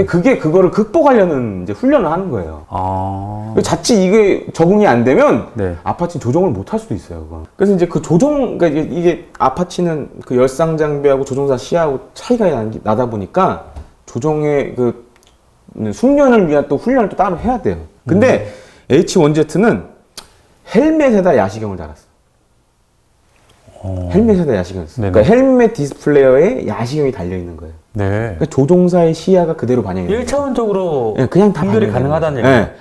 S2: 그거를 극복하려는 이제 훈련을 하는 거예요. 자칫 이게 적응이 안 되면
S1: 네.
S2: 아파치 조종을 못 할 수도 있어요. 그건. 그래서 이제 그 조종, 그러니까 이게 아파치는 그 열상 장비하고 조종사 시야하고 차이가 나다 보니까 조종의 그 숙련을 위한 또 훈련을 또 따로 해야 돼요. 근데 H1Z는 헬멧에다 야시경을 달았어. 헬멧에다 야시경을 했어. 그러니까 헬멧 디스플레이어에 야시경이 달려 있는 거예요.
S1: 네.
S2: 그러니까 조종사의 시야가 그대로 반영이 돼요.
S1: 1차원적으로
S2: 네, 그냥 다
S1: 분별이
S2: 반영이
S1: 가능하다는
S2: 돼요.
S1: 얘기예요.
S2: 네.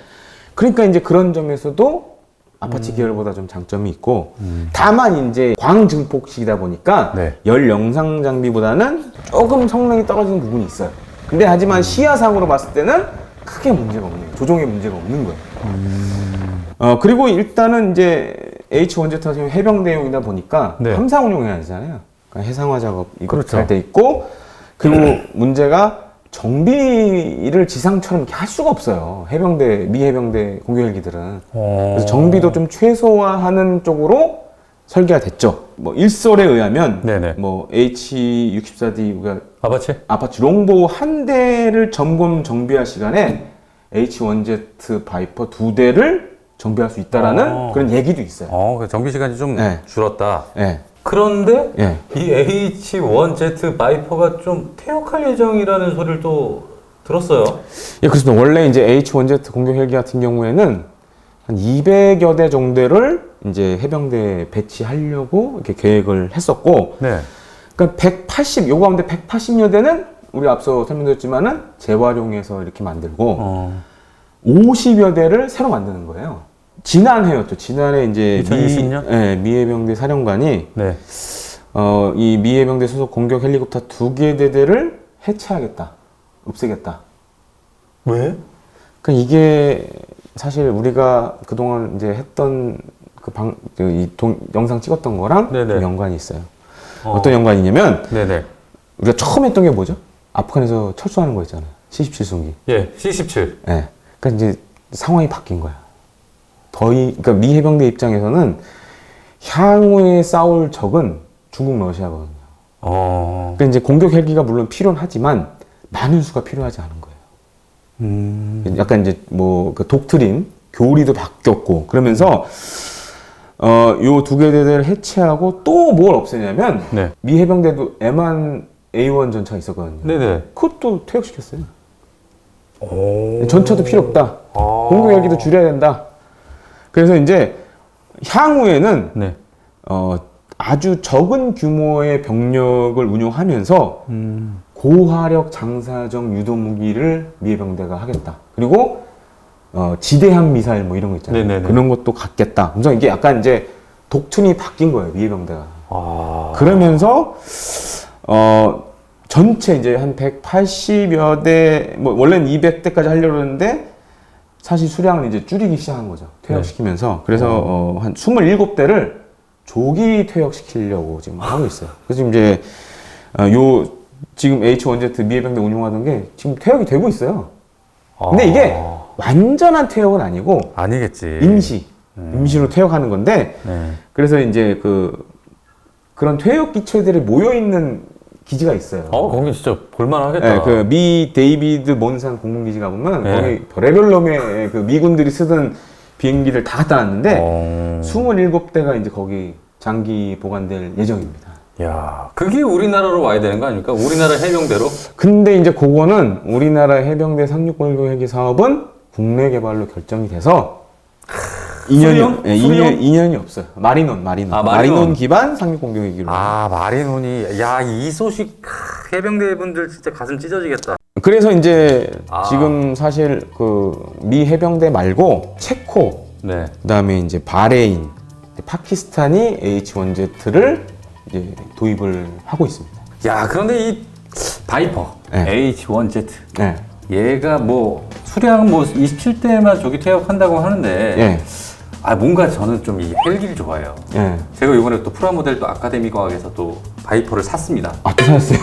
S2: 그러니까 이제 그런 점에서도 아파치 계열보다 좀 장점이 있고, 다만 이제 광증폭식이다 보니까
S1: 네.
S2: 열 영상 장비보다는 조금 성능이 떨어지는 부분이 있어요. 근데 하지만 시야상으로 봤을 때는 크게 문제가 없는 거예요. 조종에 문제가 없는 거예요. 그리고 일단은 이제 H1Z 같은 경우 해병대용이다 보니까
S1: 네.
S2: 함상 운용해야 되잖아요. 그러니까 해상화 작업 이거
S1: 그렇죠.
S2: 잘 돼 있고, 그리고 문제가 정비를 지상처럼 이렇게 할 수가 없어요. 미 해병대 공격 헬기들은. 그래서 정비도 좀 최소화하는 쪽으로 설계가 됐죠. 뭐 일설에 의하면
S1: 네네.
S2: 뭐 H-64D 우리가
S1: 아파치
S2: 롱보우 한 대를 정비할 시간에 H1Z 바이퍼 2대를 정비할 수 있다라는 그런 얘기도 있어요.
S1: 그 정비 시간이 좀
S2: 네.
S1: 줄었다.
S2: 네.
S1: 그런데
S2: 네.
S1: 이 H1Z 바이퍼가 좀 퇴역할 예정이라는 소리를 또 들었어요.
S2: 예, 그렇습니다. 원래 이제 H1Z 공격 헬기 같은 경우에는 한 200여 대 정도를 이제 해병대에 배치하려고 이렇게 계획을 했었고,
S1: 네.
S2: 그러니까 요 가운데 180여 대는 우리 앞서 설명드렸지만은 재활용해서 이렇게 만들고, 50여 대를 새로 만드는 거예요. 지난해였죠. 지난해 이제
S1: 2020년?
S2: 미 해병대 사령관이
S1: 네.
S2: 이 미 해병대 소속 공격 헬리콥터 2개 대대를 해체하겠다, 없애겠다.
S1: 왜?
S2: 그러니까 이게 사실 우리가 그동안 이제 했던 영상 찍었던 거랑 좀 연관이 있어요. 어떤 연관이냐면, 우리가 처음 했던 게 뭐죠? 아프간에서 철수하는 거 있잖아요. C-17송기.
S1: 예, C-17.
S2: 예. 그러니까 이제 상황이 바뀐 거야. 그러니까 미 해병대 입장에서는 향후에 싸울 적은 중국, 러시아거든요. 그러니까 이제 공격 헬기가 물론 필요하지만 많은 수가 필요하지 않은 거예요. 약간 이제 뭐 그 독트린, 교리도 바뀌었고 그러면서 요 2개 대대를 해체하고 또 뭘 없애냐면 미 해병대도 M1 A1 전차가 있었거든요. 그것도 퇴역시켰어요. 전차도 필요 없다. 공격 헬기도 줄여야 된다. 그래서 이제 향후에는 아주 적은 규모의 병력을 운용하면서 고화력 장사정 유도 무기를 미 해병대가 하겠다. 그리고 지대함 미사일 뭐 이런 거 있잖아요. 그런 것도 갖겠다. 그래서 이게 약간 이제 독트린이 바뀐 거예요, 미 해병대가. 그러면서 전체 이제 한 180여 대, 뭐 원래는 200대까지 하려고 했는데 사실 수량을 이제 줄이기 시작한 거죠. 퇴역시키면서. 그래서 한 27대를 조기 퇴역시키려고 지금 하고 있어요. 그래서 이제 지금 H1Z 미 해병대 운용하던 게 지금 퇴역이 되고 있어요. 근데 이게 완전한 퇴역은 아니고
S1: 아니겠지.
S2: 임시로 퇴역하는 건데, 그래서 이제 그런 퇴역 기체들이 모여 있는 기지가 있어요.
S1: 거기 진짜 볼만하겠다.
S2: 그 미 데이비드 몬산 공군기지 가보면 거기 별의별 놈의 그 미군들이 쓰던 비행기를 다 갖다 놨는데 27대가 이제 거기 장기 보관될 예정입니다.
S1: 야, 그게 우리나라로 와야 되는 거 아닙니까? 우리나라 해병대로?
S2: 근데 이제 그거는 우리나라 해병대 360 헬기 사업은 국내 개발로 결정이 돼서 2년이 없어요. 마리논 기반 상륙 공격 헬기로.
S1: 마리논이. 야, 이 소식 해병대 분들 진짜 가슴 찢어지겠다.
S2: 그래서 이제 지금 사실 미 해병대 말고 체코, 그다음에 이제 바레인, 파키스탄이 H1Z를 이제 도입을 하고 있습니다.
S1: 야, 그런데 이 바이퍼 H1Z 얘가 뭐 수량 뭐 27대만 조기 퇴역한다고 하는데 뭔가 저는 좀 이 헬기를 좋아해요. 제가 이번에 또 프라모델 또 아카데미 과학에서 또 바이퍼를 샀습니다.
S2: 또 사셨어요?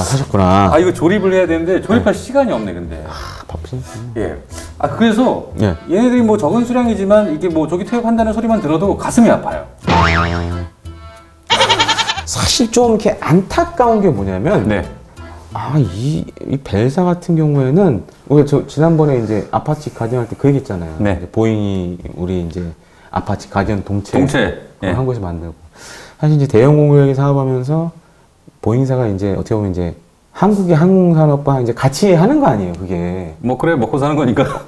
S2: 사셨구나.
S1: 이거 조립을 해야 되는데 조립할 시간이 없네, 근데.
S2: 바쁘시네.
S1: 그래서 얘네들이 뭐 적은 수량이지만 이게 뭐 조기 퇴역한다는 소리만 들어도 가슴이 아파요.
S2: 사실 좀 이렇게 안타까운 게 뭐냐면 이 벨사 같은 경우에는 우리가 저 지난번에 이제 아파치 가디언 할 때 그 얘기했잖아요.
S1: 네.
S2: 이제 보잉이 우리 이제 아파치 가디언 동체
S1: 예.
S2: 한국에서 만들고 사실 이제 대형 공유헬기 사업하면서 보잉사가 이제 어떻게 보면 이제 한국의 항공산업과 이제 같이 하는 거 아니에요, 그게.
S1: 뭐 그래 먹고 사는 거니까.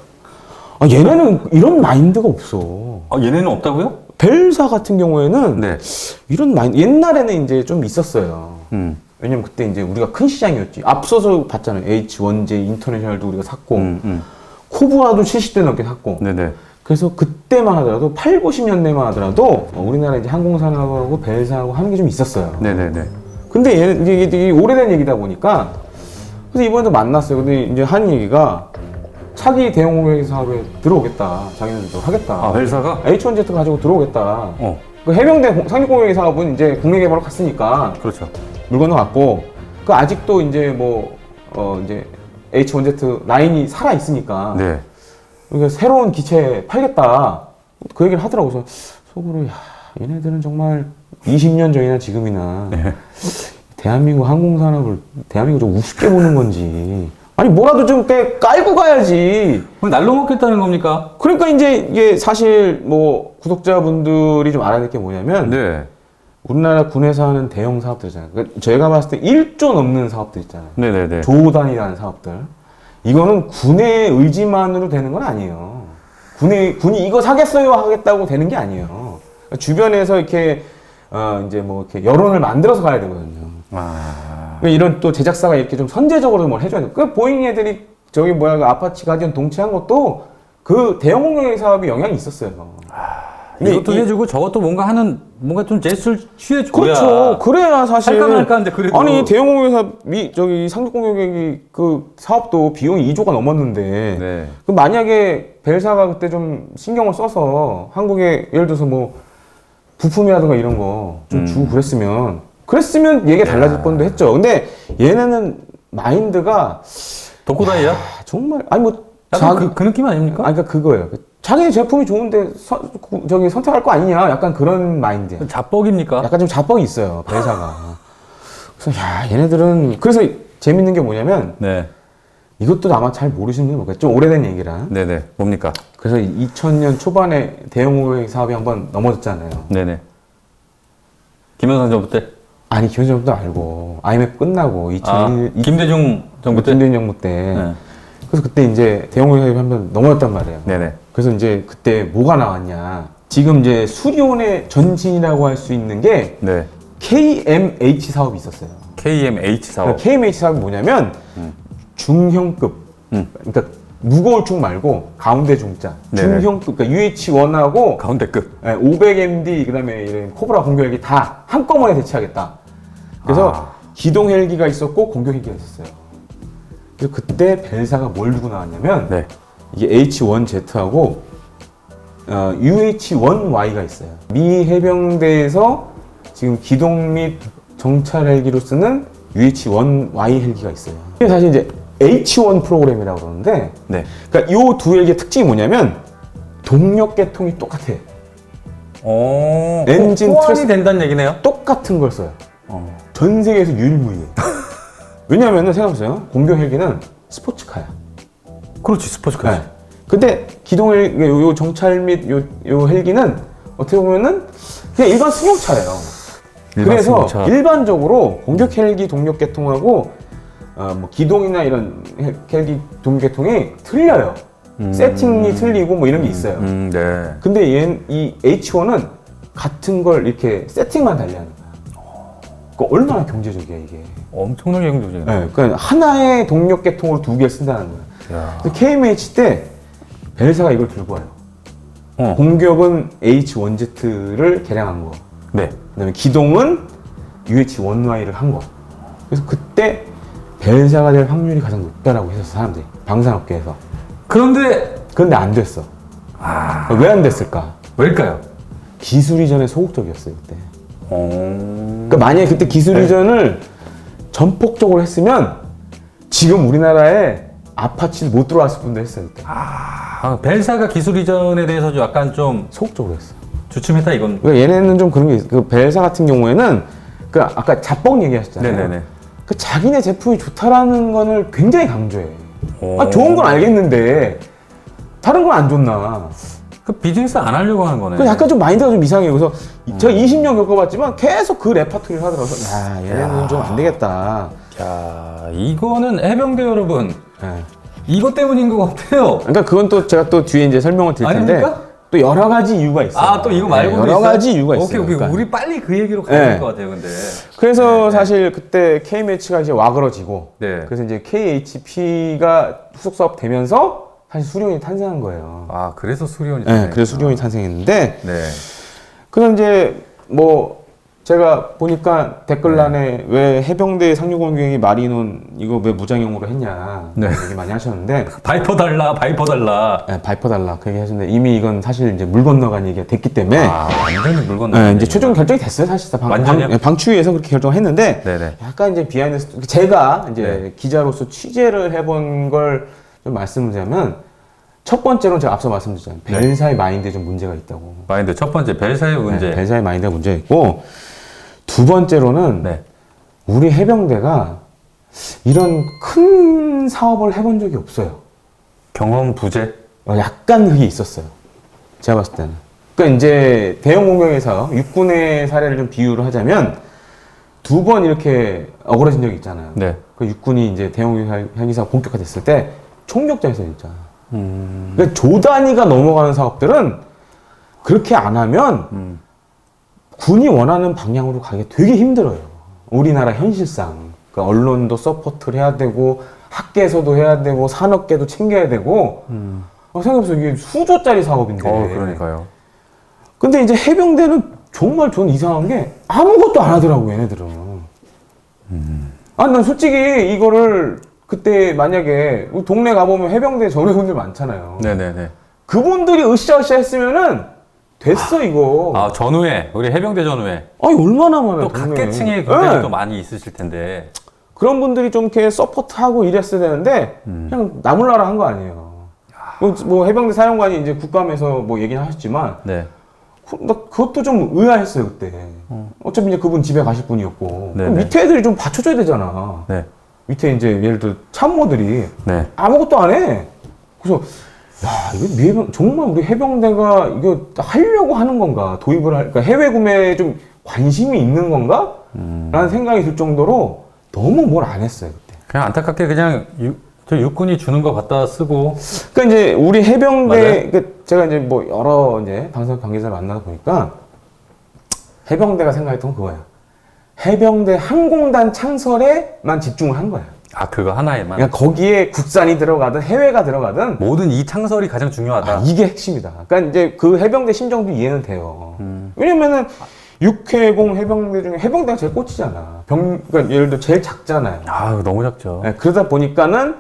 S2: 얘네는 이런 마인드가 없어.
S1: 얘네는 없다고요?
S2: 벨사 같은 경우에는
S1: 네.
S2: 이런 마인드 옛날에는 이제 좀 있었어요.
S1: 음.
S2: 왜냐면 그때 이제 우리가 큰 시장이었지. 앞서서 봤잖아요. H1J 인터내셔널도 우리가 샀고, 코브라도 70대 넘게 샀고.
S1: 네네.
S2: 그래서 그때만 하더라도 8, 90년대만 하더라도 우리나라 이제 항공산업하고 벨사하고 하는 게 좀 있었어요.
S1: 네네네.
S2: 근데 얘는 이게 오래된 얘기다 보니까 그래서 이번에도 만났어요. 근데 이제 한 얘기가 차기 대형 공유헬기 사업에 들어오겠다. 자기네들도 하겠다.
S1: 벨사가?
S2: H1Z 가지고 들어오겠다. 그 해병대 상륙공유헬기 사업은 이제 국내 개발로 갔으니까
S1: 그렇죠.
S2: 물건도 갔고 그 아직도 이제 이제 H1Z 라인이 살아 있으니까
S1: 네.
S2: 그러니까 새로운 기체 팔겠다 그 얘기를 하더라고. 그래서 속으로 얘네들은 정말 20년 전이나 지금이나
S1: 네.
S2: 대한민국 항공산업을 대한민국 좀 우습게 보는 건지 아니 뭐라도 좀 깔고 가야지.
S1: 그럼 날로 먹겠다는 겁니까?
S2: 그러니까 이제 이게 사실 뭐 구독자분들이 좀 알아야 될 게 뭐냐면
S1: 네.
S2: 우리나라 군에서 하는 대형 사업들이잖아요. 그러니까 저희가 봤을 때 1조 넘는 사업들 있잖아요.
S1: 네네네.
S2: 조 단위라는 사업들. 이거는 군의 의지만으로 되는 건 아니에요. 군이 이거 사겠어요 하겠다고 되는 게 아니에요. 그러니까 주변에서 이렇게 이제 이렇게 여론을 만들어서 가야 되거든요. 그러니까 이런 또 제작사가 이렇게 좀 선제적으로 뭘 해줘야 돼. 그 보잉 애들이 그 아파치 가디언 동체한 것도 그 대형 공유헬기 사업이 영향이 있었어요.
S1: 이것도 해주고 저것도 뭔가 좀 제스처를 취해줘야.
S2: 그렇죠. 그래야 사실.
S1: 할까 말까 하는데 그래도.
S2: 아니, 대형 공유회사, 상륙공유회기 그 사업도 비용이 2조가 넘었는데.
S1: 네.
S2: 그 만약에 벨사가 그때 좀 신경을 써서 한국에 예를 들어서 부품이라든가 이런 거 좀 주고 그랬으면 얘기가 달라질 뻔도 했죠. 근데 얘네는 마인드가.
S1: 덕후다이야?
S2: 정말,
S1: 약간 그 느낌 아닙니까?
S2: 그러니까 그거예요. 자기 제품이 좋은데 선택할 거 아니냐 약간 그런 마인드야.
S1: 자뻑입니까?
S2: 약간 좀 자뻑이 있어요 벨사가. 그래서 얘네들은 그래서 재밌는 게 뭐냐면
S1: 네.
S2: 이것도 아마 잘 모르시는 분이 뭐겠죠. 좀 오래된 얘기라.
S1: 네네. 뭡니까?
S2: 그래서 2000년 초반에 대형 공유헬기 사업이 한번 넘어졌잖아요.
S1: 네네. 김영삼 정부 때?
S2: 아니 김대중 정부도 알고 IMF 끝나고 2001
S1: 김대중 정부 때?
S2: 김대중 정부 때.
S1: 네.
S2: 그래서 그때 이제 대형 공유헬기 한번 넘어졌단 말이에요.
S1: 네네.
S2: 그래서 이제 그때 뭐가 나왔냐. 지금 이제 수리온의 전신이라고 할 수 있는 게
S1: 네.
S2: KMH 사업이 있었어요.
S1: KMH 사업.
S2: KMH 사업이 뭐냐면 중형급, 그러니까 무거울 중 말고 가운데 중자,
S1: 네네.
S2: 중형급, 그러니까 UH-1하고
S1: 가운데급.
S2: 500MD 그다음에 이런 코브라 공격헬기 다 한꺼번에 대체하겠다. 그래서 기동 헬기가 있었고 공격 헬기가 있었어요. 그래서 그때 벨사가 뭘 두고 나왔냐면
S1: 네.
S2: 이게 H1Z하고 UH-1Y가 있어요. 미 해병대에서 지금 기동 및 정찰 헬기로 쓰는 UH-1Y 헬기가 있어요. 이게 사실 이제 H1 프로그램이라고 그러는데,
S1: 네.
S2: 그러니까 이 두 헬기의 특징이 뭐냐면 동력 계통이 똑같아. 엔진
S1: 호환이
S2: 트레스-
S1: 된다는 얘기네요.
S2: 똑같은 걸 써요. 전 세계에서 유일무이해. 왜냐하면 생각해보세요. 공격 헬기는 스포츠카야.
S1: 그렇지, 스포츠카지.
S2: 네. 근데 기동 헬기, 요 정찰 및 요 헬기는 어떻게 보면은 그냥 일반 승용차예요. 그래서 일반적으로 공격 헬기 동력 계통하고 기동이나 이런 헬기 동력 계통이 틀려요. 세팅이 틀리고 이런 게 있어요.
S1: 네.
S2: 근데 이 H1은 같은 걸 이렇게 세팅만 달리하는 거야. 그러니까 얼마나 경제적이야 이게.
S1: 엄청나게 경제적이네.
S2: 네, 그러니까 하나의 동력 계통으로 두 개를 쓴다는 거야. KMH 때 벨사가 이걸 들고 와요. 공격은 H1Z를 개량한 거.
S1: 네.
S2: 그다음에 기동은 UH-1Y를 한 거. 그래서 그때 벨사가 될 확률이 가장 높다라고 했었어 사람들이 방산업계에서.
S1: 그런데
S2: 안 됐어. 왜 안 됐을까?
S1: 왜일까요?
S2: 기술 이전에 소극적이었어요 그때. 그러니까 만약에 그때 기술 이전을 전폭적으로 했으면 지금 우리나라에 아파치 못 들어왔을 분도 했어요 그때.
S1: 벨사가 기술 이전에 대해서 약간 좀
S2: 소극적으로 했어.
S1: 주춤했다 이건.
S2: 그러니까 얘네는 좀 그런 게 있어. 그 벨사 같은 경우에는 그 아까 자뻑 얘기하셨잖아요.
S1: 네네네.
S2: 그 자기네 제품이 좋다라는 거를 굉장히 강조해.
S1: 오.
S2: 아, 좋은 건 알겠는데 다른 건 안 좋나?
S1: 그 비즈니스 안 하려고 하는 거네.
S2: 그 약간 좀 마인드가 좀 이상해요. 그래서 제가 20년 겪어봤지만 계속 그 레파토리를 하더라고요. 야, 얘네는 좀 안 되겠다.
S1: 야, 이거는 해병대 여러분,
S2: 네.
S1: 이것 때문인 것 같아요.
S2: 그러니까 그건 또 제가 또 뒤에 이제 설명을 드릴 텐데
S1: 아닙니까?
S2: 또 여러 가지 이유가 있어요.
S1: 아, 또 이거 말고도
S2: 여러
S1: 있어요?
S2: 가지 이유가 있어요.
S1: 오케이.
S2: 그러니까.
S1: 우리 빨리 그 얘기로 가야
S2: 네.
S1: 될 것 같아요, 근데.
S2: 그래서
S1: 네,
S2: 사실 그때 K매치가 이제 와그러지고
S1: 네.
S2: 그래서 이제 KHP가 후속 사업 되면서 사실 수리온이 탄생한 거예요.
S1: 아, 그래서 수리온이.
S2: 네, 그래서 수리온이 탄생했는데
S1: 네.
S2: 그래서 이제 뭐 제가 보니까 댓글란에 왜 해병대 상륙공격이 마리논 이거 왜 무장용으로 했냐
S1: 네.
S2: 얘기 많이 하셨는데
S1: 바이퍼 달라.
S2: 네, 바이퍼 달라 그 얘기 하셨는데 이미 이건 사실 이제 물 건너간 얘기가 됐기 때문에
S1: 아, 완전히 물 건너.
S2: 네, 이제 최종 결정이 됐어요 사실상
S1: 완전히요?
S2: 방추위에서 그렇게 결정했는데
S1: 네네.
S2: 약간 이제 비하인드 제가 이제
S1: 네.
S2: 기자로서 취재를 해본 걸 좀 말씀을 드리자면 첫 번째로는 제가 앞서 말씀드렸잖아요 벨사의 마인드에 좀 문제가 있다고.
S1: 마인드 첫 번째 벨사의 문제.
S2: 네, 벨사의 마인드가 문제가 있고 두 번째로는
S1: 네.
S2: 우리 해병대가 이런 큰 사업을 해본 적이 없어요.
S1: 경험 부재.
S2: 약간 그게 있었어요. 제가 봤을 때는. 그러니까 이제 대형 공격의 사업, 육군의 사례를 좀 비유를 하자면 두 번 이렇게 어그러진 적이 있잖아요.
S1: 네.
S2: 그 육군이 이제 대형 헬기 사업 본격화됐을 때 총격전에서 진짜. 그러니까 조 단위가 넘어가는 사업들은 그렇게 안 하면 군이 원하는 방향으로 가기 되게 힘들어요. 우리나라 현실상. 그러니까 언론도 서포트를 해야 되고 학계에서도 해야 되고 산업계도 챙겨야 되고 생각해보세요. 이게 수조짜리 사업인데.
S1: 그러니까요.
S2: 근데 이제 해병대는 정말 저는 이상한 게 아무것도 안 하더라고 얘네들은. 아, 난 솔직히 이거를 그때 만약에 우리 동네 가보면 해병대 전회분들 많잖아요.
S1: 네네네.
S2: 그분들이 으쌰으쌰 했으면은 됐어 이거.
S1: 아, 전후회. 우리 해병대 전후회.
S2: 아니 얼마나 많아요.
S1: 또
S2: 동네에.
S1: 각계층의 분들이
S2: 네.
S1: 또 많이 있으실 텐데.
S2: 그런 분들이 좀 이렇게 서포트하고 이랬어야 되는데 그냥 나몰라라 한 거 아니에요. 뭐 해병대 사령관이 이제 국감에서 뭐 얘기는 하셨지만
S1: 네.
S2: 나 그것도 좀 의아했어요 그때. 어차피 이제 그분 집에 가실 분이었고
S1: 네네.
S2: 그럼 밑에 애들이 좀 받쳐줘야 되잖아.
S1: 네.
S2: 밑에 이제 예를 들어 참모들이
S1: 네.
S2: 아무것도 안 해. 그래서 야 이거 미해병 정말 우리 해병대가 이거 하려고 하는 건가 도입을 그러니까 해외 구매에 좀 관심이 있는 건가? 라는 생각이 들 정도로 너무 뭘 안 했어요 그때.
S1: 그냥 안타깝게 그냥 저 육군이 주는 거 갖다 쓰고.
S2: 그러니까 이제 우리 해병대
S1: 맞아요.
S2: 그 제가 이제 뭐 여러 이제 방송 관계자를 만나다 보니까 해병대가 생각했던 건 그거야. 해병대 항공단 창설에만 집중을 한 거야.
S1: 아, 그거 하나에만.
S2: 그러니까 거기에 국산이 들어가든 해외가 들어가든
S1: 모든 이 창설이 가장 중요하다.
S2: 이게 핵심이다. 그러니까 이제 그 해병대 심정도 이해는 돼요. 왜냐면은 육해공 해병대 중에 해병대가 제일 꽂히잖아. 그러니까 예를 들어 제일 작잖아요.
S1: 아, 너무 작죠.
S2: 네, 그러다 보니까는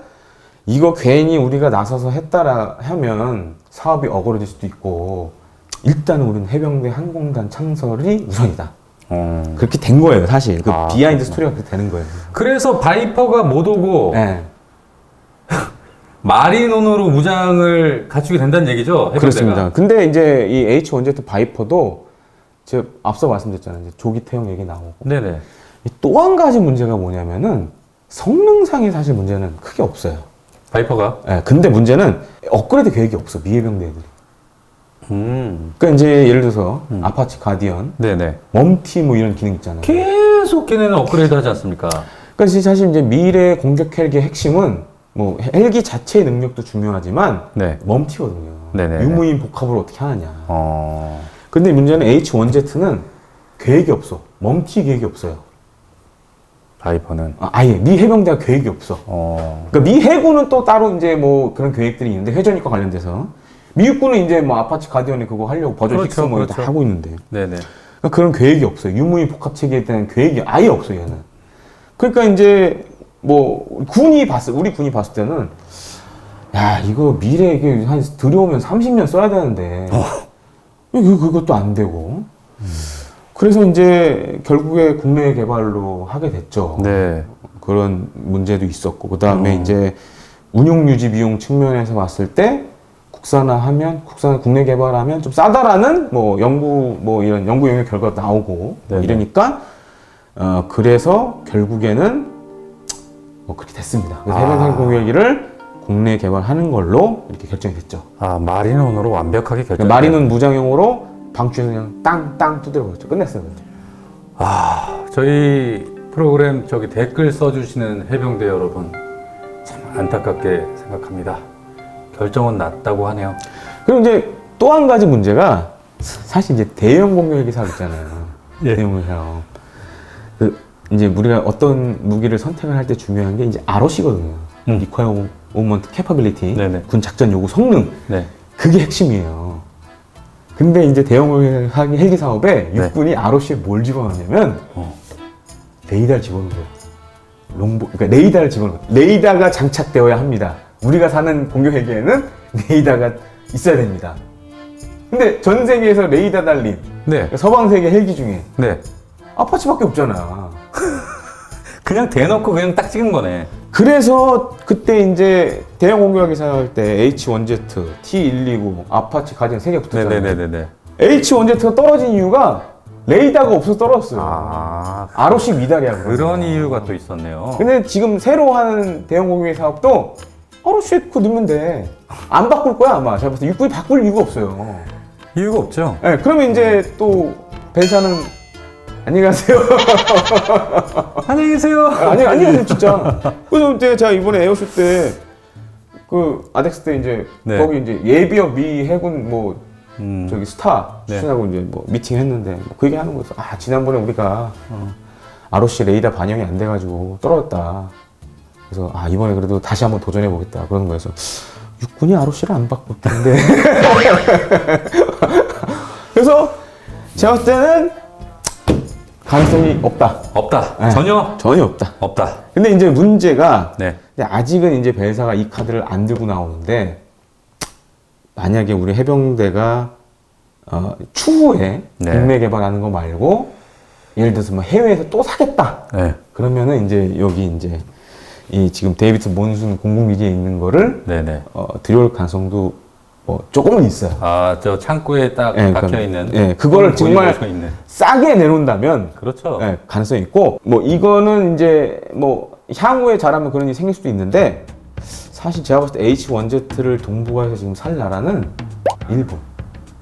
S2: 이거 괜히 우리가 나서서 했다라 하면 사업이 어그러질 수도 있고 일단은 우리는 해병대 항공단 창설이 우선이다. 그렇게 된 거예요, 사실. 그 비하인드 스토리가 그렇게 되는 거예요.
S1: 그래서 바이퍼가 못 오고
S2: 네.
S1: 마리논으로 무장을 갖추게 된다는 얘기죠? 해병대가.
S2: 그렇습니다. 근데 이제 이 H1Z 바이퍼도 제가 앞서 말씀드렸잖아요. 이제 조기 태형 얘기 나오고.
S1: 네네.
S2: 또 한 가지 문제가 뭐냐면은 성능상의 사실 문제는 크게 없어요.
S1: 바이퍼가?
S2: 네, 근데 문제는 업그레이드 계획이 없어, 미해병대 애들이. 그러니까 이제 예를 들어서 아파치 가디언,
S1: 네네.
S2: 멈티 뭐 이런 기능 있잖아요.
S1: 계속 걔네는 업그레이드 하지 않습니까?
S2: 그러니까 사실 이제 미래 공격 헬기의 핵심은 뭐 헬기 자체의 능력도 중요하지만
S1: 네.
S2: 멈티거든요.
S1: 네네.
S2: 유무인 복합을 어떻게 하느냐. 근데 문제는 H1Z는 계획이 없어. 멈티 계획이 없어요.
S1: 바이퍼는.
S2: 아예 미 해병대가 계획이 없어. 그러니까 미 해군은 또 따로 이제 뭐 그런 계획들이 있는데 회전익과 관련돼서 미 육군은 이제 뭐 아파치 가디언에 그거 하려고 버전
S1: 그렇죠,
S2: 6 뭐
S1: 그렇죠.
S2: 다 하고 있는데
S1: 네네.
S2: 그러니까 그런 계획이 없어요. 유무인 복합 체계에 대한 계획이 아예 없어요. 얘는. 그러니까 이제 뭐 우리 군이 봤을 때는 야 이거 미래 이게 한 들여오면 30년 써야 되는데 그것도 안 되고. 그래서 이제 결국에 국내 개발로 하게 됐죠.
S1: 네.
S2: 그런 문제도 있었고 그 다음에 이제 운용 유지 비용 측면에서 봤을 때 국내 개발하면 좀 싸다라는 뭐 연구 영역 결과가 나오고
S1: 네네.
S2: 이러니까 그래서 결국에는 뭐 그렇게 됐습니다. 그래서 해병 공유헬기를 국내 개발하는 걸로 이렇게 결정이 됐죠.
S1: 아, 마린원으로 완벽하게 결정.
S2: 그러니까 마린원 무장용으로 방추에서 그냥 땅 두드려버렸죠. 끝냈어요.
S1: 아, 저희 프로그램 저기 댓글 써주시는 해병대 여러분 참 안타깝게 생각합니다. 결정은 났다고 하네요.
S2: 그리고 이제 또 한 가지 문제가 사실 이제 대형 공유헬기 사업 있잖아요.
S1: 예.
S2: 대형 공유헬기 사업. 그 이제 우리가 어떤 무기를 선택을 할 때 중요한 게 이제 ROC거든요. Requirement Capability.
S1: 네네.
S2: 군 작전 요구 성능.
S1: 네.
S2: 그게 핵심이에요. 근데 이제 대형 헬기 사업에
S1: 네.
S2: 육군이 ROC에 뭘 집어넣냐면 레이더를 집어넣는 거예요. 그러니까 레이더를 집어넣는 거예요. 레이더가 장착되어야 합니다. 우리가 사는 공유 헬기에는 레이더가 있어야 됩니다. 근데 전 세계에서 레이더 달린
S1: 네.
S2: 서방 세계 헬기 중에
S1: 네.
S2: 아파치밖에 없잖아.
S1: 그냥 대놓고 그냥 딱 찍은 거네.
S2: 그래서 그때 이제 대형 공유 헬기 사업할 때 H1Z, T129, 아파치 가진 3개 붙었잖아요.
S1: 네네네네.
S2: H1Z가 떨어진 이유가 레이더가 없어서 떨어졌어요.
S1: 아,
S2: ROC 미달이야.
S1: 그런 이유가 또 있었네요.
S2: 근데 지금 새로 하는 대형 공유헬기 사업도 ROC에 그거 넣으면 돼. 안 바꿀 거야 아마. 제가 봤을 때 육군이 바꿀 이유가 없어요.
S1: 이유가 없죠.
S2: 네, 그러면 이제 또 벤사는 안녕히 가세요.
S1: 안녕히 계세요.
S2: 안녕히 가세요 진짜. 그래서 이제 제가 이번에 에어쇼 때 그 아덱스 때 이제
S1: 네.
S2: 거기 이제 예비역 미 해군 뭐 저기 스타
S1: 네.
S2: 추천하고 이제 뭐 미팅 했는데 뭐 그 얘기 하는 거였어. 아 지난번에 우리가 ROC 레이더 반영이 안 돼가지고 떨어졌다. 그래서 아 이번에 그래도 다시 한번 도전해 보겠다 그러는 거여서 육군이 ROC를 안 바꿀 텐데. 그래서 제가 봤을 때는 가능성이 없다.
S1: 없다.
S2: 네. 전혀 없다.
S1: 없다.
S2: 근데 이제 문제가
S1: 네.
S2: 근데 아직은 이제 벨사가 이 카드를 안 들고 나오는데 만약에 우리 해병대가 추후에
S1: 네.
S2: 국내 개발하는 거 말고 예를 들어서 뭐 해외에서 또 사겠다.
S1: 네.
S2: 그러면은 이제 여기 이제 이 지금 데이비드 몬순 공군기지에 있는 거를
S1: 네네.
S2: 들여올 가능성도 뭐 조금은 있어요.
S1: 아, 저 창고에 딱
S2: 예,
S1: 박혀
S2: 그러니까,
S1: 있는.
S2: 예, 그거를 정말
S1: 있는.
S2: 싸게 내놓는다면
S1: 그렇죠.
S2: 예, 가능성이 있고 뭐 이거는 이제 뭐 향후에 잘하면 그런 일이 생길 수도 있는데 사실 제가 봤을 때 H1Z를 동북아에서 지금 살 나라는 일본.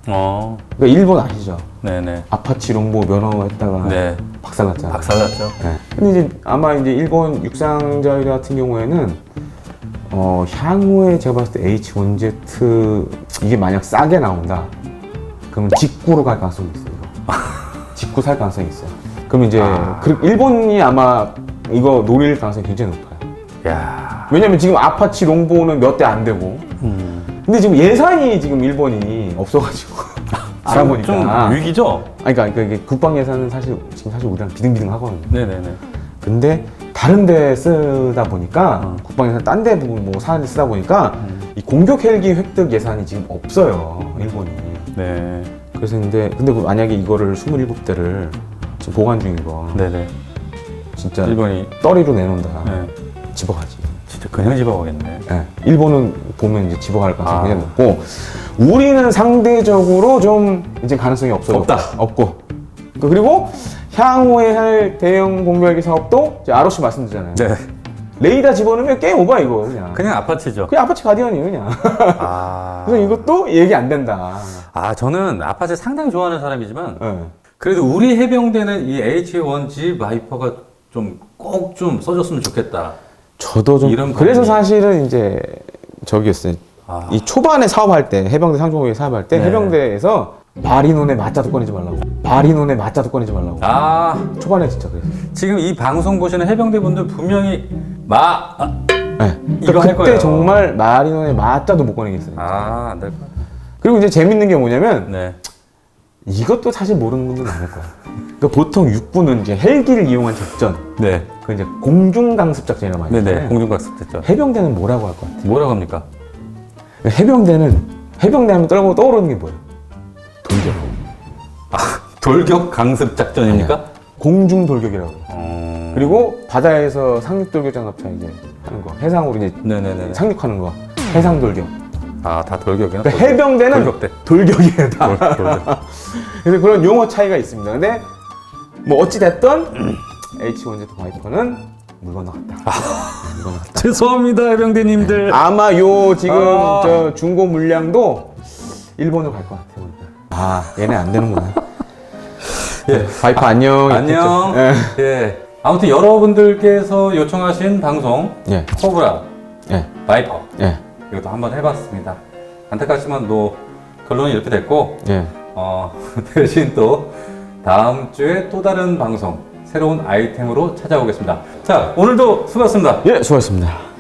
S2: 그러니까 일본 아시죠?
S1: 네네.
S2: 아파치 롱보 면허했다가
S1: 네.
S2: 박살났잖아요.
S1: 박살났죠.
S2: 네. 근데 이제 아마 이제 일본 육상자위대 같은 경우에는 향후에 제가 봤을 때 H1Z 이게 만약 싸게 나온다. 그러면 직구로 갈 가능성이 있어요. 이거. 직구 살 가능성이 있어요. 그럼 이제 일본이 아마 이거 노릴 가능성이 굉장히 높아요.
S1: 야.
S2: 왜냐면 지금 아파치 롱보는 몇 대 안 되고. 근데 지금 예산이 지금 일본이 없어가지고 알아보니까
S1: 좀 위기죠.
S2: 그러니까 이게 국방 예산은 사실 지금 우리랑 비등비등하거든요.
S1: 네네네.
S2: 근데 다른 데 쓰다 보니까 국방 예산 딴 데 뭐 사는 데 쓰다 보니까 이 공격 헬기 획득 예산이 지금 없어요 일본이.
S1: 네.
S2: 그래서 근데 만약에 이거를 27대를 지금 보관 중인 거.
S1: 네네.
S2: 진짜
S1: 일본이
S2: 떨이로 내놓는다.
S1: 네.
S2: 집어가지.
S1: 진짜 그냥 집어가겠네.
S2: 네. 일본은 보면 이제 집어갈 가능성이 굉장히 높고 우리는 상대적으로 좀 이제 가능성이 없어요.
S1: 없다.
S2: 없고. 그리고 향후에 할 대형 공유헬기 사업도 이제 ROC 말씀드렸잖아요.
S1: 네.
S2: 레이더 집어넣으면 게임 오버 이거 그냥.
S1: 그냥 아파치죠.
S2: 그냥 아파치 가디언이에요 그냥.
S1: 아.
S2: 그래서 이것도 얘기 안 된다.
S1: 아, 저는 아파치 상당히 좋아하는 사람이지만
S2: 네.
S1: 그래도 우리 해병대는 이 H1G 바이퍼가 좀 꼭 좀 써줬으면 좋겠다.
S2: 저도 좀
S1: 이런
S2: 그래서
S1: 부분이-
S2: 사실은 이제 저기였어요.
S1: 아.
S2: 이 초반에 사업할 때 해병대 상종공개 사업할 때
S1: 네.
S2: 해병대에서 마린온에 맞자도 꺼내지 말라고. 마린온에 맞자도 꺼내지 말라고.
S1: 아,
S2: 초반에 진짜 그랬어요.
S1: 지금 이 방송 보시는 해병대분들 분명히
S2: 네.
S1: 이거 할
S2: 그때
S1: 거예요.
S2: 정말 마린온에 맞자도 못 꺼내겠어요.
S1: 안 될 거야.
S2: 그리고 이제 재밌는 게 뭐냐면
S1: 네.
S2: 이것도 사실 모르는 분들은 많을 거야. 그러니까 보통 육군은 이제 헬기를 이용한 작전,
S1: 네.
S2: 그 이제 공중 강습 작전이라고 많이
S1: 네네.
S2: 하잖아요.
S1: 공중각습 됐죠.
S2: 해병대는 뭐라고 할 것 같아?
S1: 뭐라고 합니까?
S2: 해병대 하면 떠오르는 게 뭐예요? 돌격.
S1: 돌격 강습 작전입니까?
S2: 공중 돌격이라고 해요. 그리고 바다에서 상륙 돌격 장갑차 이제 하는 거, 해상으로 이제
S1: 네네네.
S2: 상륙하는 거, 해상 돌격.
S1: 아, 다 돌격이나?
S2: 그러니까 해병대는
S1: 돌격대.
S2: 돌격이에요 다.
S1: 돌격.
S2: 그래서 그런 용어 차이가 있습니다. 근데 뭐 어찌 됐든 H1Z 바이퍼는 물 건너갔다. 이거는 갖다.
S1: 죄송합니다, 해병대님들.
S2: 아마 요 지금 저 중고 물량도 일본으로 갈 것 같아요. 얘네 안 되는구나.
S1: 예.
S2: 바이퍼 안녕.
S1: 안녕.
S2: 예.
S1: 예. 아무튼 여러분들께서 요청하신 방송
S2: 예.
S1: 코브라,
S2: 예.
S1: 바이퍼
S2: 예.
S1: 이것도 한번 해봤습니다. 안타깝지만 뭐 결론이 이렇게 됐고
S2: 예.
S1: 대신 또 다음 주에 또 다른 방송 새로운 아이템으로 찾아오겠습니다. 자, 오늘도 수고하셨습니다.
S2: 예, 수고하셨습니다.